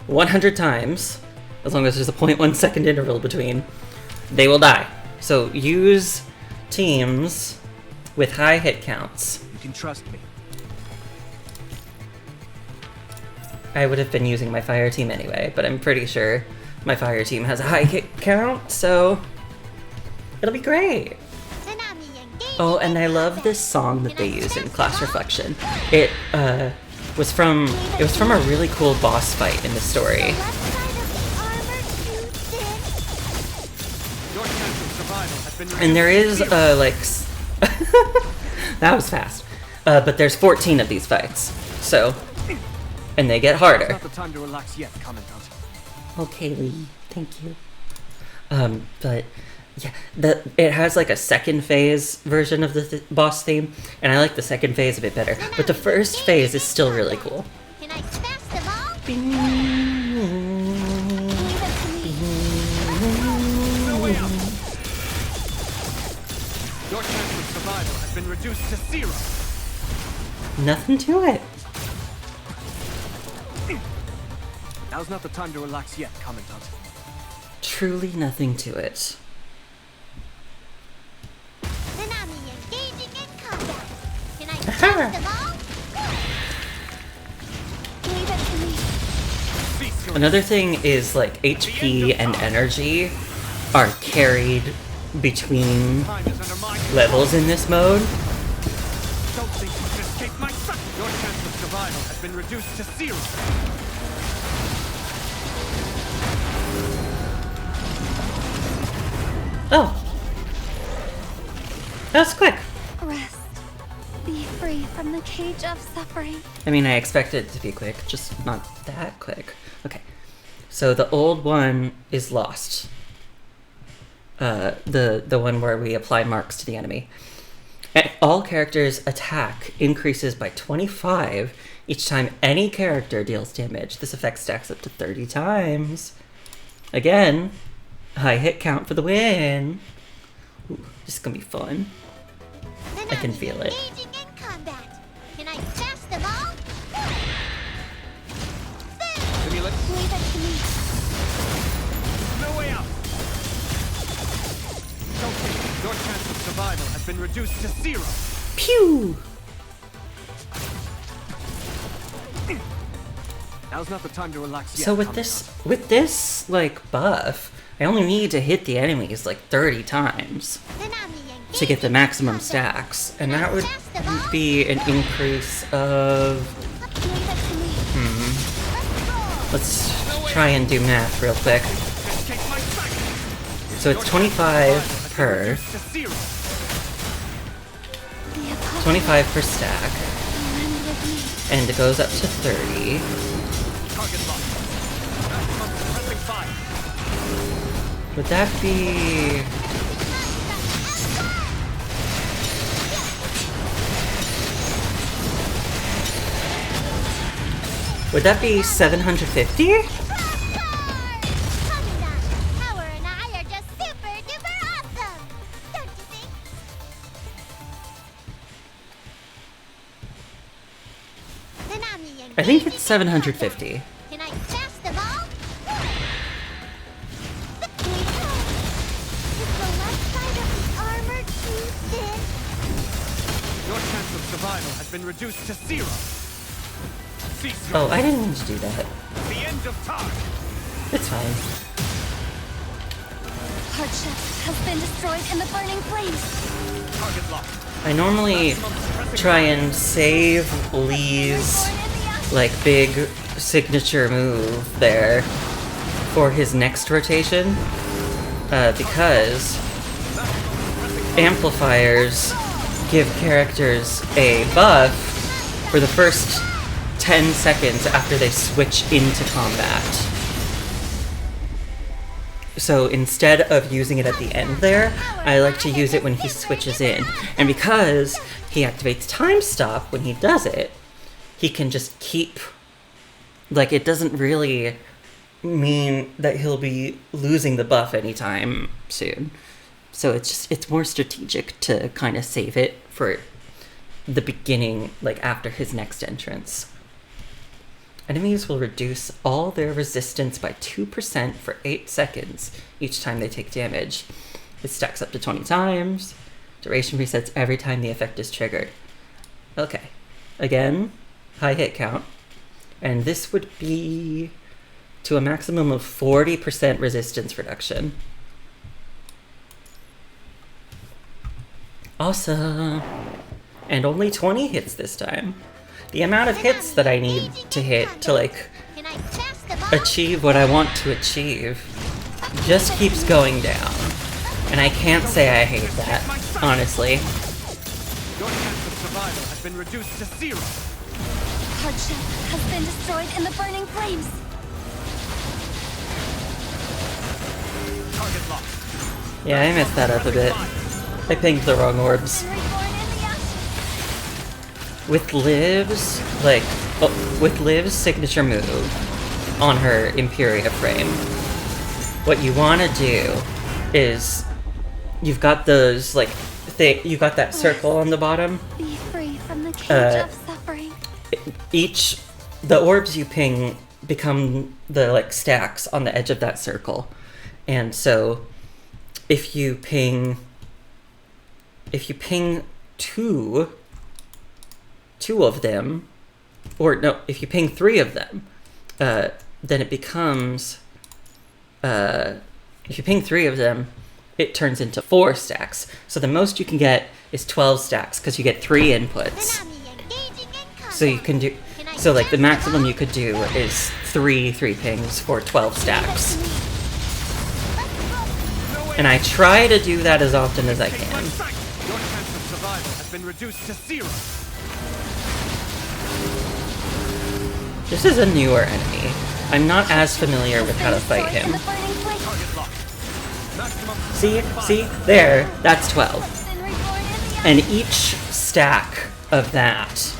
100 times, as long as there's a 0.1 second interval between, they will die. So use teams with high hit counts. You can trust me. I would have been using my fire team anyway, but I'm pretty sure my fire team has a high hit count, so it'll be great. Oh, and I love this song that they use in Clash Reflection. It was from a really cool boss fight in the story. Your chance of survival has been And there is that was fast. But there's 14 of these fights. So, and they get harder. Not the time to relax yet, Commandant. Okay, Lee. Thank you. But yeah, it has like a second phase version of the boss theme, and I like the second phase a bit better. But the first phase is still really cool. Can I smash them all? No way out. Your chance of survival has been reduced to 0. Nothing to it. Now's not the time to relax yet, Commandant. Truly nothing to it. Tsunami engaging in combat. Can I smash them all? Leave it to me. Cease your Another thing is like HP and energy are carried between time is under my control. levels in this mode. Don't think you can escape my sight. Your chance of survival has been reduced to 0. Oh. That was quick. Rest. Be free from the cage of suffering. I mean, I expected it to be quick, just not that quick. Okay. So the old one is lost. The one where we apply marks to the enemy. And all characters' attack increases by 25 each time any character deals damage. This effect stacks up to 30 times. Again, high hit count for the win. Ooh, this is gonna be fun. I can feel it. Engaging in combat. Can I smash them all? Stimulant. Leave it to me. No way out. Don't think your chance of survival has been reduced to 0. Pew! Now's not the time to relax yet. So with Kami-san. this like buff, I only need to hit the enemies like 30 times to get the maximum stacks, and that would be an increase of. Let's try and do math real quick. Escape my sight. So it's 25 per, To zero. 25 per stack, and it goes up to 30. Target locked. Maximum suppressing fire. Would that be? Would that be 750? Kami-san, Power and I are just super duper awesome! Don't you think? Nanami and I think it's Daisy 750. Can I smash them all? Is the left side of the armor too thin? Your chance of survival has been reduced to zero. Cease your Oh, I didn't mean to do that. the end of time. It's fine. Hardship has been destroyed in the burning flames. Target locked. I normally try and save Lee's like big signature move there for his next rotation, because amplifiers give characters a buff for the first 10 seconds after they switch into combat. So instead of using it at the end there, I like to use it when he switches in. And because he activates time stop when he does it, he can just keep, like, it doesn't really mean that he'll be losing the buff anytime soon. So it's more strategic to kind of save it for the beginning, like after his next entrance. Enemies will reduce all their resistance by 2% for 8 seconds each time they take damage. It stacks up to 20 times. Duration resets every time the effect is triggered. Okay. Again, high hit count. And this would be to a maximum of 40% resistance reduction. Awesome. And only 20 hits this time. The amount of hits that I need to hit to like Can I smash them all? achieve what I want to achieve just keeps going down. And I can't say I hate that, honestly. Your chance of survival has been reduced to zero. Hardship has been destroyed in the burning flames. Target locked. Yeah, I messed that up a bit. I pinged the wrong orbs. And reborn in the ashes. With Liv's, like, with Liv's signature move on her Imperia frame, what you want to do is, you've got those, like, you got that circle on the bottom. Be free from the cage Uh, of suffering. The orbs you ping become the, like, stacks on the edge of that circle. And so, if you ping two of them, or no, if you ping 3 of them, then it becomes, if you ping 3 of them, it turns into 4 stacks. So the most you can get is 12 stacks, because you get 3 inputs. Nanami engaging in combat. So you can do, so like the maximum you could do is 3 pings for 12 stacks. And I try to do that as often as I Take my can. sight. Your chance of survival has been reduced to zero. This is a newer enemy. I'm not as familiar with how to fight Destroyed in him. the burning flames. Target locked. Maximum See, there, that's 12. Has been reborn in the ashes. And each stack of that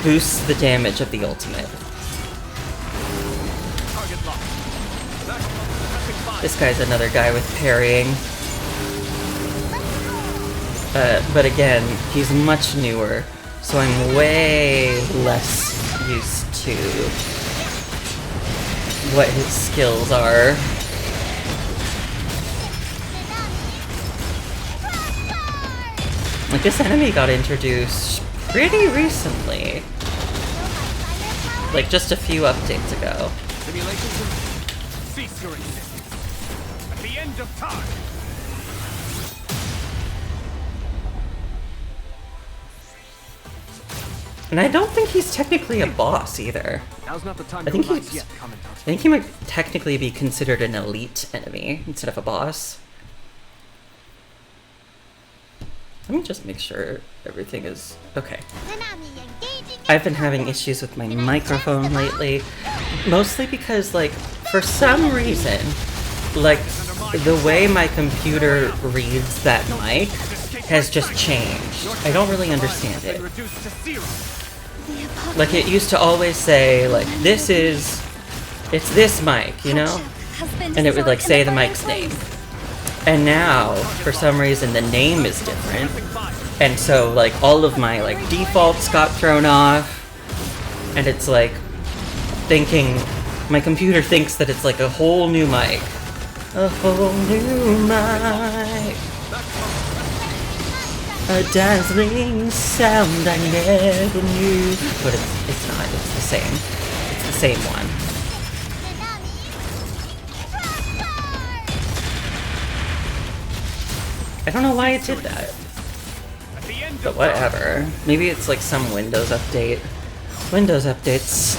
boosts the damage of the ultimate. target locked. Maximum suppressing fire. This guy's another guy with parrying. But again, he's much newer, so I'm way less used to what his skills are. Like, this enemy got introduced pretty recently. Feel my firepower? like just a few updates ago. Simulation complete. Cease your existence. At the end of time. And I don't think he's technically a boss either. Now's not the time I to think relax he's- yet, Commandant. I think he might technically be considered an elite enemy instead of a boss. Let me just make sure everything is okay. Nanami engaging in I've been having combat. issues with my microphone lately, mostly because, like, for some reason, like, the way my computer reads that mic has just changed. I don't really understand it. Reduced to zero. The apocalypse Like, it used to always say, like, it's this mic, you know? has been And it would, like, destroyed say in the burning mic's name. flames. And now, for some reason, the name is different. And so, like, all of my, like, defaults got thrown off. And it's, like, thinking... My computer thinks that it's, like, a whole new mic. A whole new mic. A dazzling sound I never knew. But it's not. It's the same. It's the same one. I don't know why it did that. At the end But of whatever. Maybe it's like some Windows update. Windows updates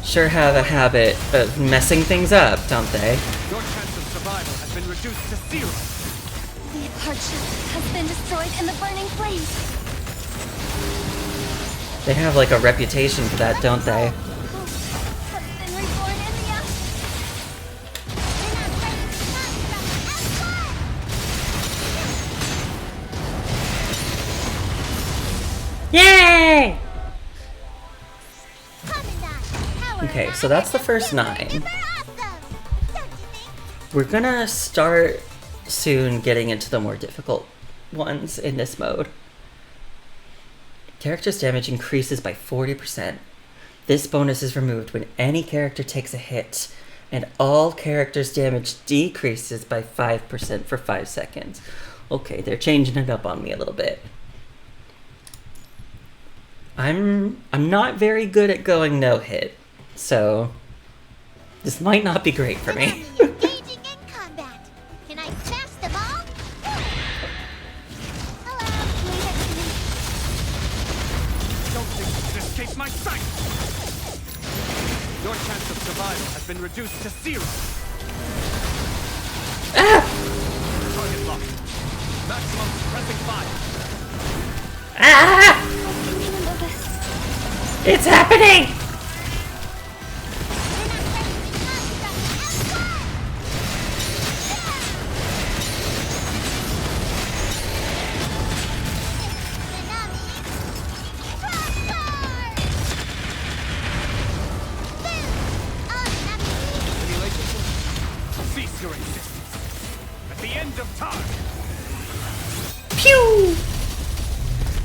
sure have a habit of messing things up, don't they? your chance of survival has been reduced to zero. The parchment has been destroyed in the burning flames. They have like a reputation for that, don't they? Has been reborn in the Yay! Commandant, Okay, so that's the first 9. they're awesome, don't you think? We're gonna start soon getting into the more difficult ones in this mode. Character's damage increases by 40%. This bonus is removed when any character takes a hit, and all characters' damage decreases by 5% for 5 seconds. Okay, they're changing it up on me a little bit. I'm not very good at going no hit, so this might not be great for me. Nanami engaging in combat. Can I smash the ball? Hello, leave it to me. Don't think you can escape my sight. Your chance of survival has been reduced to zero. Target locked. Maximum suppressing fire. Ah! I can handle this. It's happening! Simulation complete. Cease your existence. At the end of time. Pew!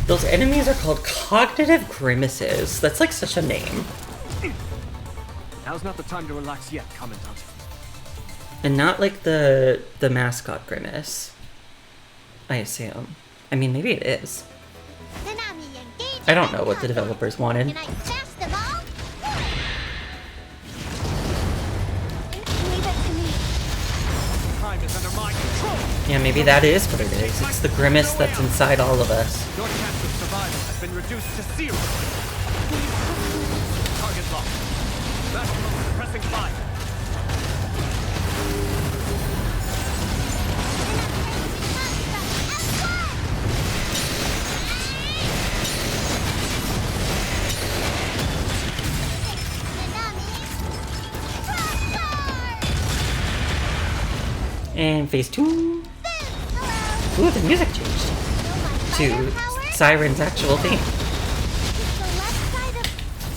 Those enemies are called Cognitive Grimaces. That's like such a name. Now's not the time to relax yet, Commandant. And not like the mascot Grimace. I assume. I mean, maybe it is. I don't know what the developers wanted. Can I smash the ball? Leave it to me. Time is under my control. Yeah, maybe that is what it is. It's the Grimace that's inside all of us. Your chance of survival has been reduced to zero. Target locked. Maximum suppressing fire. And phase 2. Ooh, the music changed to Siren's actual theme.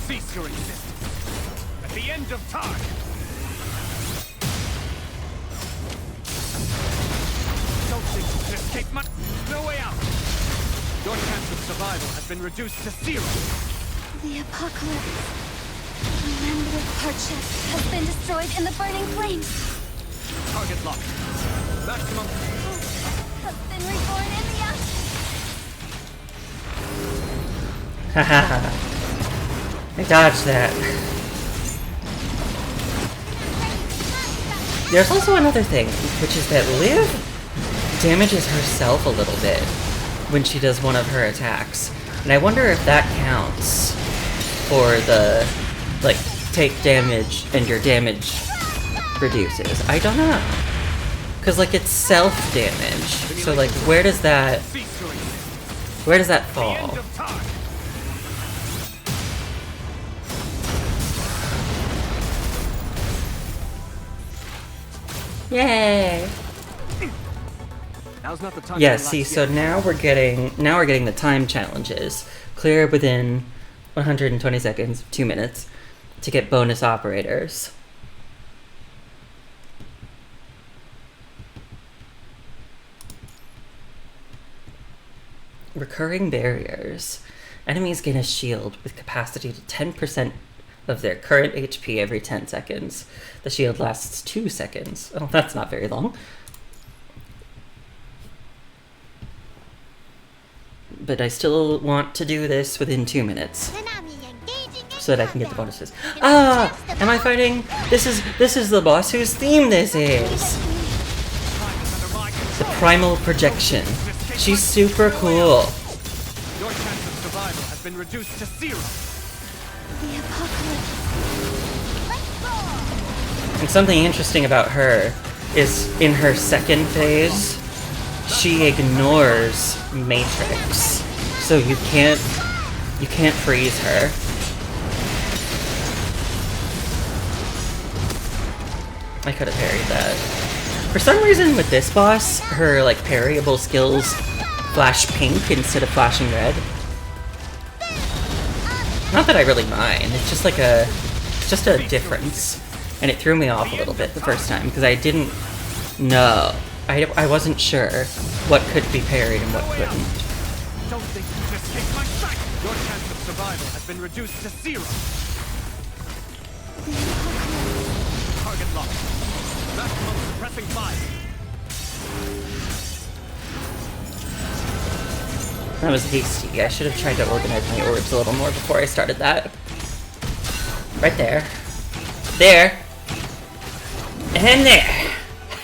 Cease your existence. At the end of time. Don't think you can escape my... No way out. Your chance of survival has been reduced to zero. The apocalypse. The land of Parchak has been destroyed in the burning flames. Target locked. Maximum... Has been reborn in the ashes. Haha. I dodged that. There's also another thing, which is that Liv damages herself a little bit when she does one of her attacks. And I wonder if that counts for the, like, take damage and your damage reduces. I don't know. Because, like, it's self-damage. So, like, where does that fall? End of time. Yay! Now's not the time. Yeah, to see, relax so yet. now we're getting the time challenges. Clear within 120 seconds, 2 minutes, to get bonus operators. Recurring barriers. Enemies gain a shield with capacity to 10% of their current HP every 10 seconds. The shield lasts 2 seconds. Oh, that's not very long. But I still want to do this within 2 minutes so that I can get the bonuses. Ah! Am I fighting? This is the boss whose theme this is. The Primal Projection. She's super cool. Your chance of survival has been reduced to 0. The apocalypse. And something interesting about her is in her second phase, she ignores Matrix. So you can't freeze her. I could have parried that. For some reason with this boss, her like parryable skills flash pink instead of flashing red. Not that I really mind, it's just like it's just a difference. And it threw me off a little bit the first time because I didn't know. I wasn't sure what could be parried and what couldn't. Don't think you can escape my sight. Your chance of survival has been reduced to 0. Target locked. Maximum suppressing fire. That was hasty. I should have tried to organize my orbs a little more before I started that. Right there. There. And there.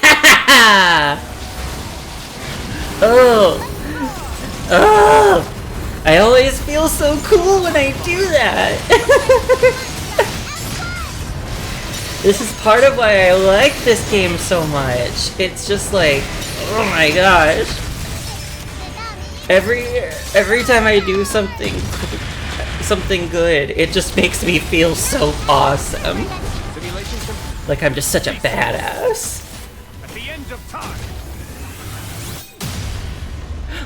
Ha ha ha! Oh! Oh! I always feel so cool when I do that! This is part of why I like this game so much. It's just like, oh my gosh. Every time I do something good, it just makes me feel so awesome. Simulation complete. Like I'm just such a badass. At the end of time.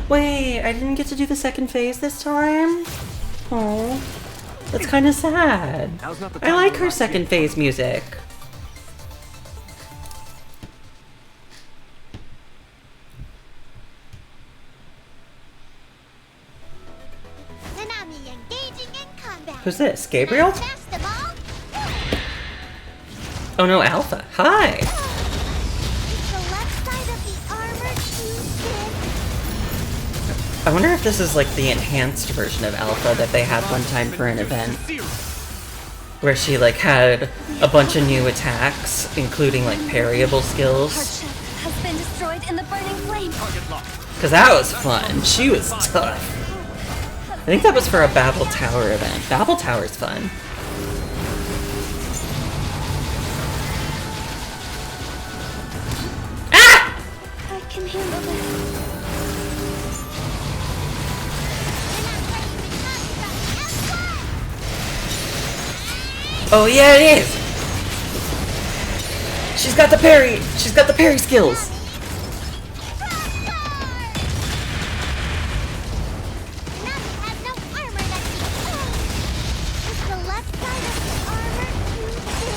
Wait, I didn't get to do the second phase this time? Oh, that's kind of sad. Now's not the I time like to her relax second yet. phase music. Nanami engaging in combat. Who's this? Gabriel? Best of all, Oh no, Alpha. Hi. is the left side of the armor too thin? I wonder if this is like the enhanced version of Alpha that they had one time for an event, where she like had a bunch of new attacks, including like parryable skills. Hardship has been destroyed in the burning flame. Target locked. Cause that was fun. She was tough. I think that was for a Babel Tower event. Babel Tower's fun. Ah! I can handle this. Oh yeah, it is. She's got the parry. She's got the parry skills. Nanami has no armor that can. Is the left side of the armor too thin?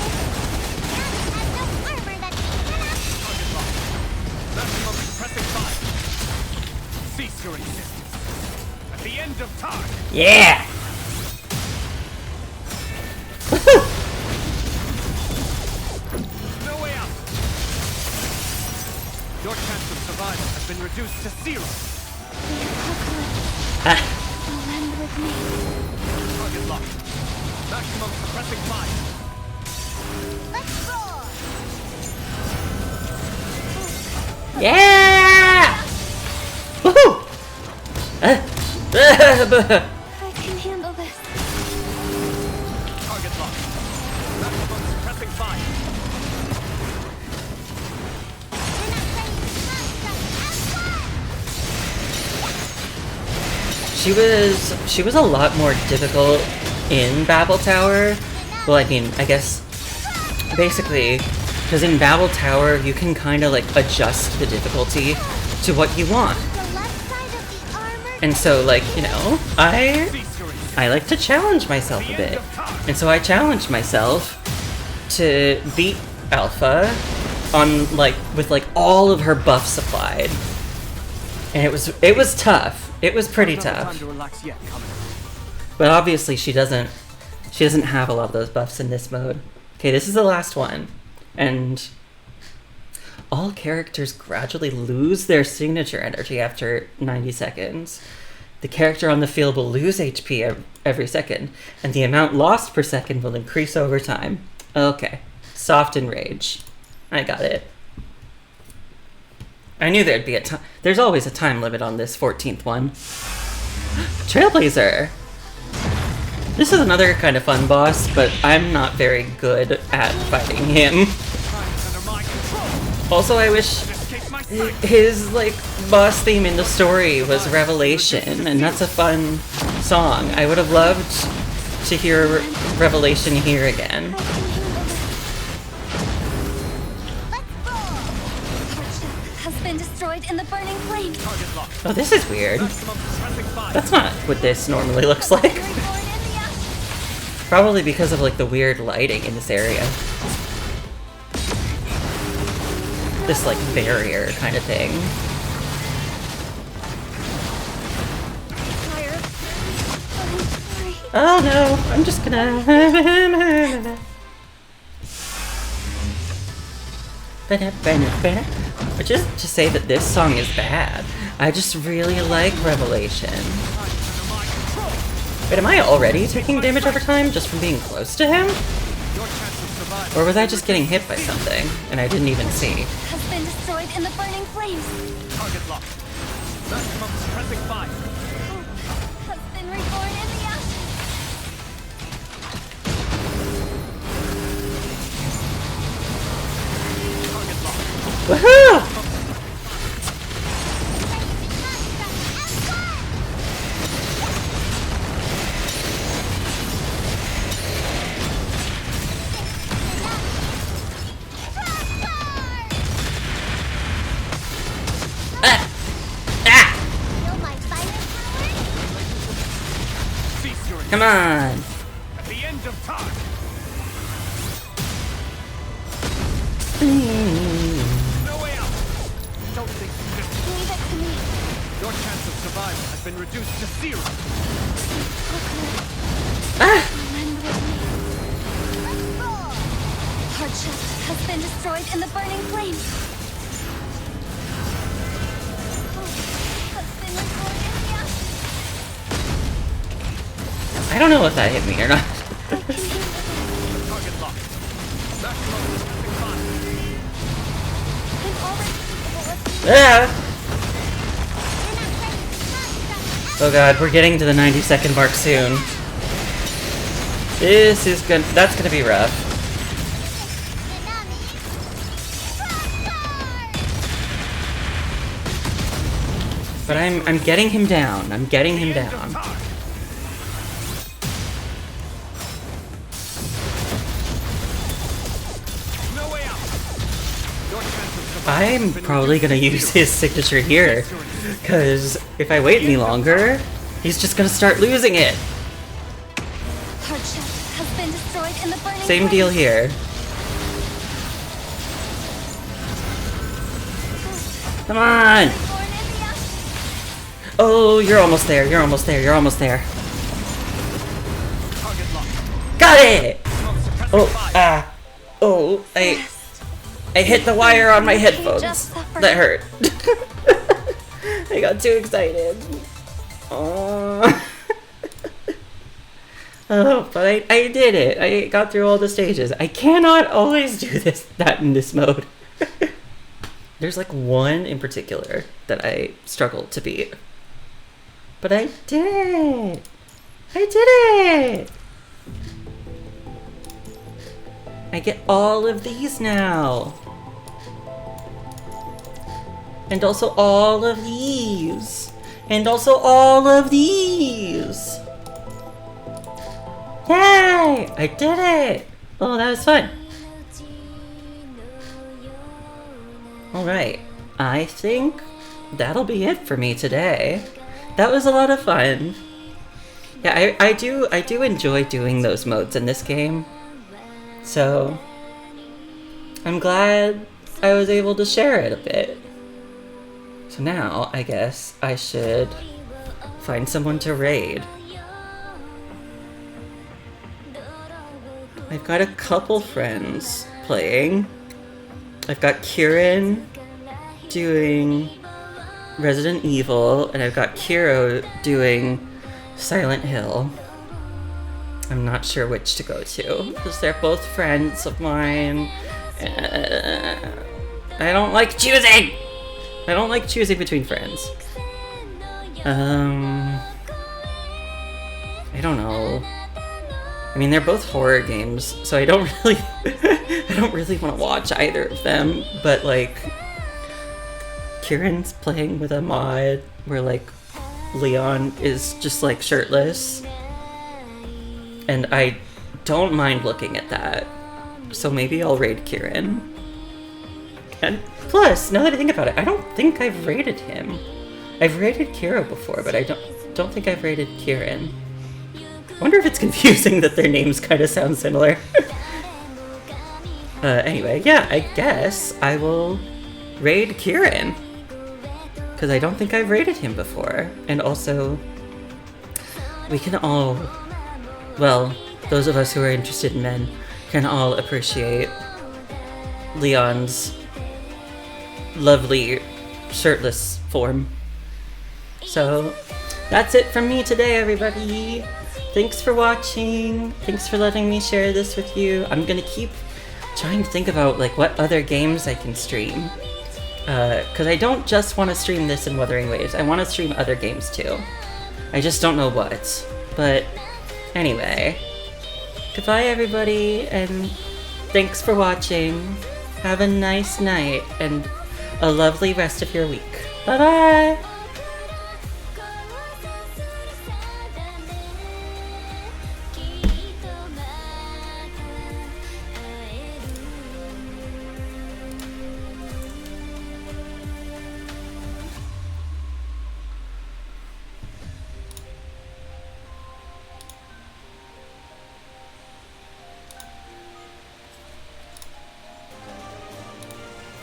Nanami has no armor that can. Target locked. Maximum suppressing fire. Cease your existence. At the end of time. Yeah. No way out. Your chance of survival has been reduced to 0. The apocalypse Ah. will end with me. Target locked. Maximum suppressing fire. Let's roar! Yeah! Woohoo! I can handle this. Target lock. Maximum suppressing fire. She was a lot more difficult in Babel Tower. Well, I mean, I guess basically, because in Babel Tower you can kind of like adjust the difficulty to what you want. The left side of the armor. And so, like, you know, I like to challenge myself a bit. And so I challenged myself to beat Alpha on like with like all of her buffs applied. And it was tough. It was pretty Don't have time tough. to relax yet, coming. But obviously she doesn't have a lot of those buffs in this mode. Okay, this is the last one. And all characters gradually lose their signature energy after 90 seconds. The character on the field will lose HP every second, and the amount lost per second will increase over time. Okay. Soft and Rage. I got it. I knew there'd be a time. There's always a time limit on this 14th one. Trailblazer! This is another kind of fun boss, but I'm not very good at fighting him. Time is under my control. Also, I wish Escape my sight. his, like, boss theme in the story was Revelation, and that's a fun song. I would have loved to hear Revelation here again. Has been destroyed in the burning flames. Target lock. Oh, this is weird. Maximum suppressing fire. That's not what this normally looks like. Reborn in the ashes. Probably because of, like, the weird lighting in this area. This, like, barrier kind of thing. Fire. I'm sorry. Oh no, I'm just gonna... Which isn't to say that this song is bad. I just really like Revelation. Time is under my control. Wait, am I already taking damage over time just from being close to him? Your chance of survival. Or was I just getting hit by something and I didn't even see? Has been destroyed in the burning flames. Target lock. Maximum suppressing fire. Has been reborn in the ashes. Target lock. Woohoo! Ah! Ah! Feel my fire power? Cease your Come on! At the end of time. No way out. Don't think you just. Leave it to me. Your chance of survival has been reduced to 0. Ah! Lend with me. Let's roar. Hardship has been destroyed in the burning flames. Has been reborn in the ashes. I don't know if that hit me or not. Target lock. Maximum suppressing fire. I'm already capable of Ah! Oh god, we're getting to the 90-second mark soon. This is good. That's gonna be rough. But I'm getting him down. I'm getting him End of down. time. No way out. Your chance of survival I'm has been probably reduced gonna to use 0. his signature here. Cause if I wait any longer, he's just gonna start losing it. Hardship has been destroyed in the burning Same deal flames. here. Come on! Born in the ashes. Oh, you're almost there. You're almost there. You're almost there. Target lock. Got it! Maximum suppressing Oh, fire. ah. Oh, I hit the wire on my headphones. Just suffer. That hurt. I got too excited. Oh. Oh, but I did it. I got through all the stages. I cannot always do that in this mode. There's like one in particular that I struggled to beat. But I did it! I did it! I get all of these now. And also all of these. And also all of these. Yay! I did it! Oh, that was fun. Alright, I think that'll be it for me today. That was a lot of fun. Yeah, I do enjoy doing those modes in this game. So, I'm glad I was able to share it a bit. So now, I guess I should find someone to raid. I've got a couple friends playing. I've got Kieran doing Resident Evil, and I've got Kiro doing Silent Hill. I'm not sure which to go to, because they're both friends of mine. I don't like choosing! I don't like choosing between friends. I don't know. I mean, they're both horror games, so I don't really want to watch either of them, but like, Kieran's playing with a mod where like Leon is just like shirtless, and I don't mind looking at that, so maybe I'll raid Kieran. And plus, now that I think about it, I don't think I've raided him. I've raided Kiro before, but I don't think I've raided Kieran. Wonder if it's confusing that their names kind of sound similar. Anyway, yeah, I guess I will raid Kieran, because I don't think I've raided him before. And also, we can all, well, those of us who are interested in men can all appreciate Leon's lovely shirtless form. So, that's it from me today, everybody. Thanks for watching. Thanks for letting me share this with you. I'm gonna keep trying to think about like what other games I can stream. Because I don't just want to stream this in Wuthering Waves. I want to stream other games too. I just don't know what. But anyway, goodbye everybody, and thanks for watching. Have a nice night and a lovely rest of your week. Bye bye!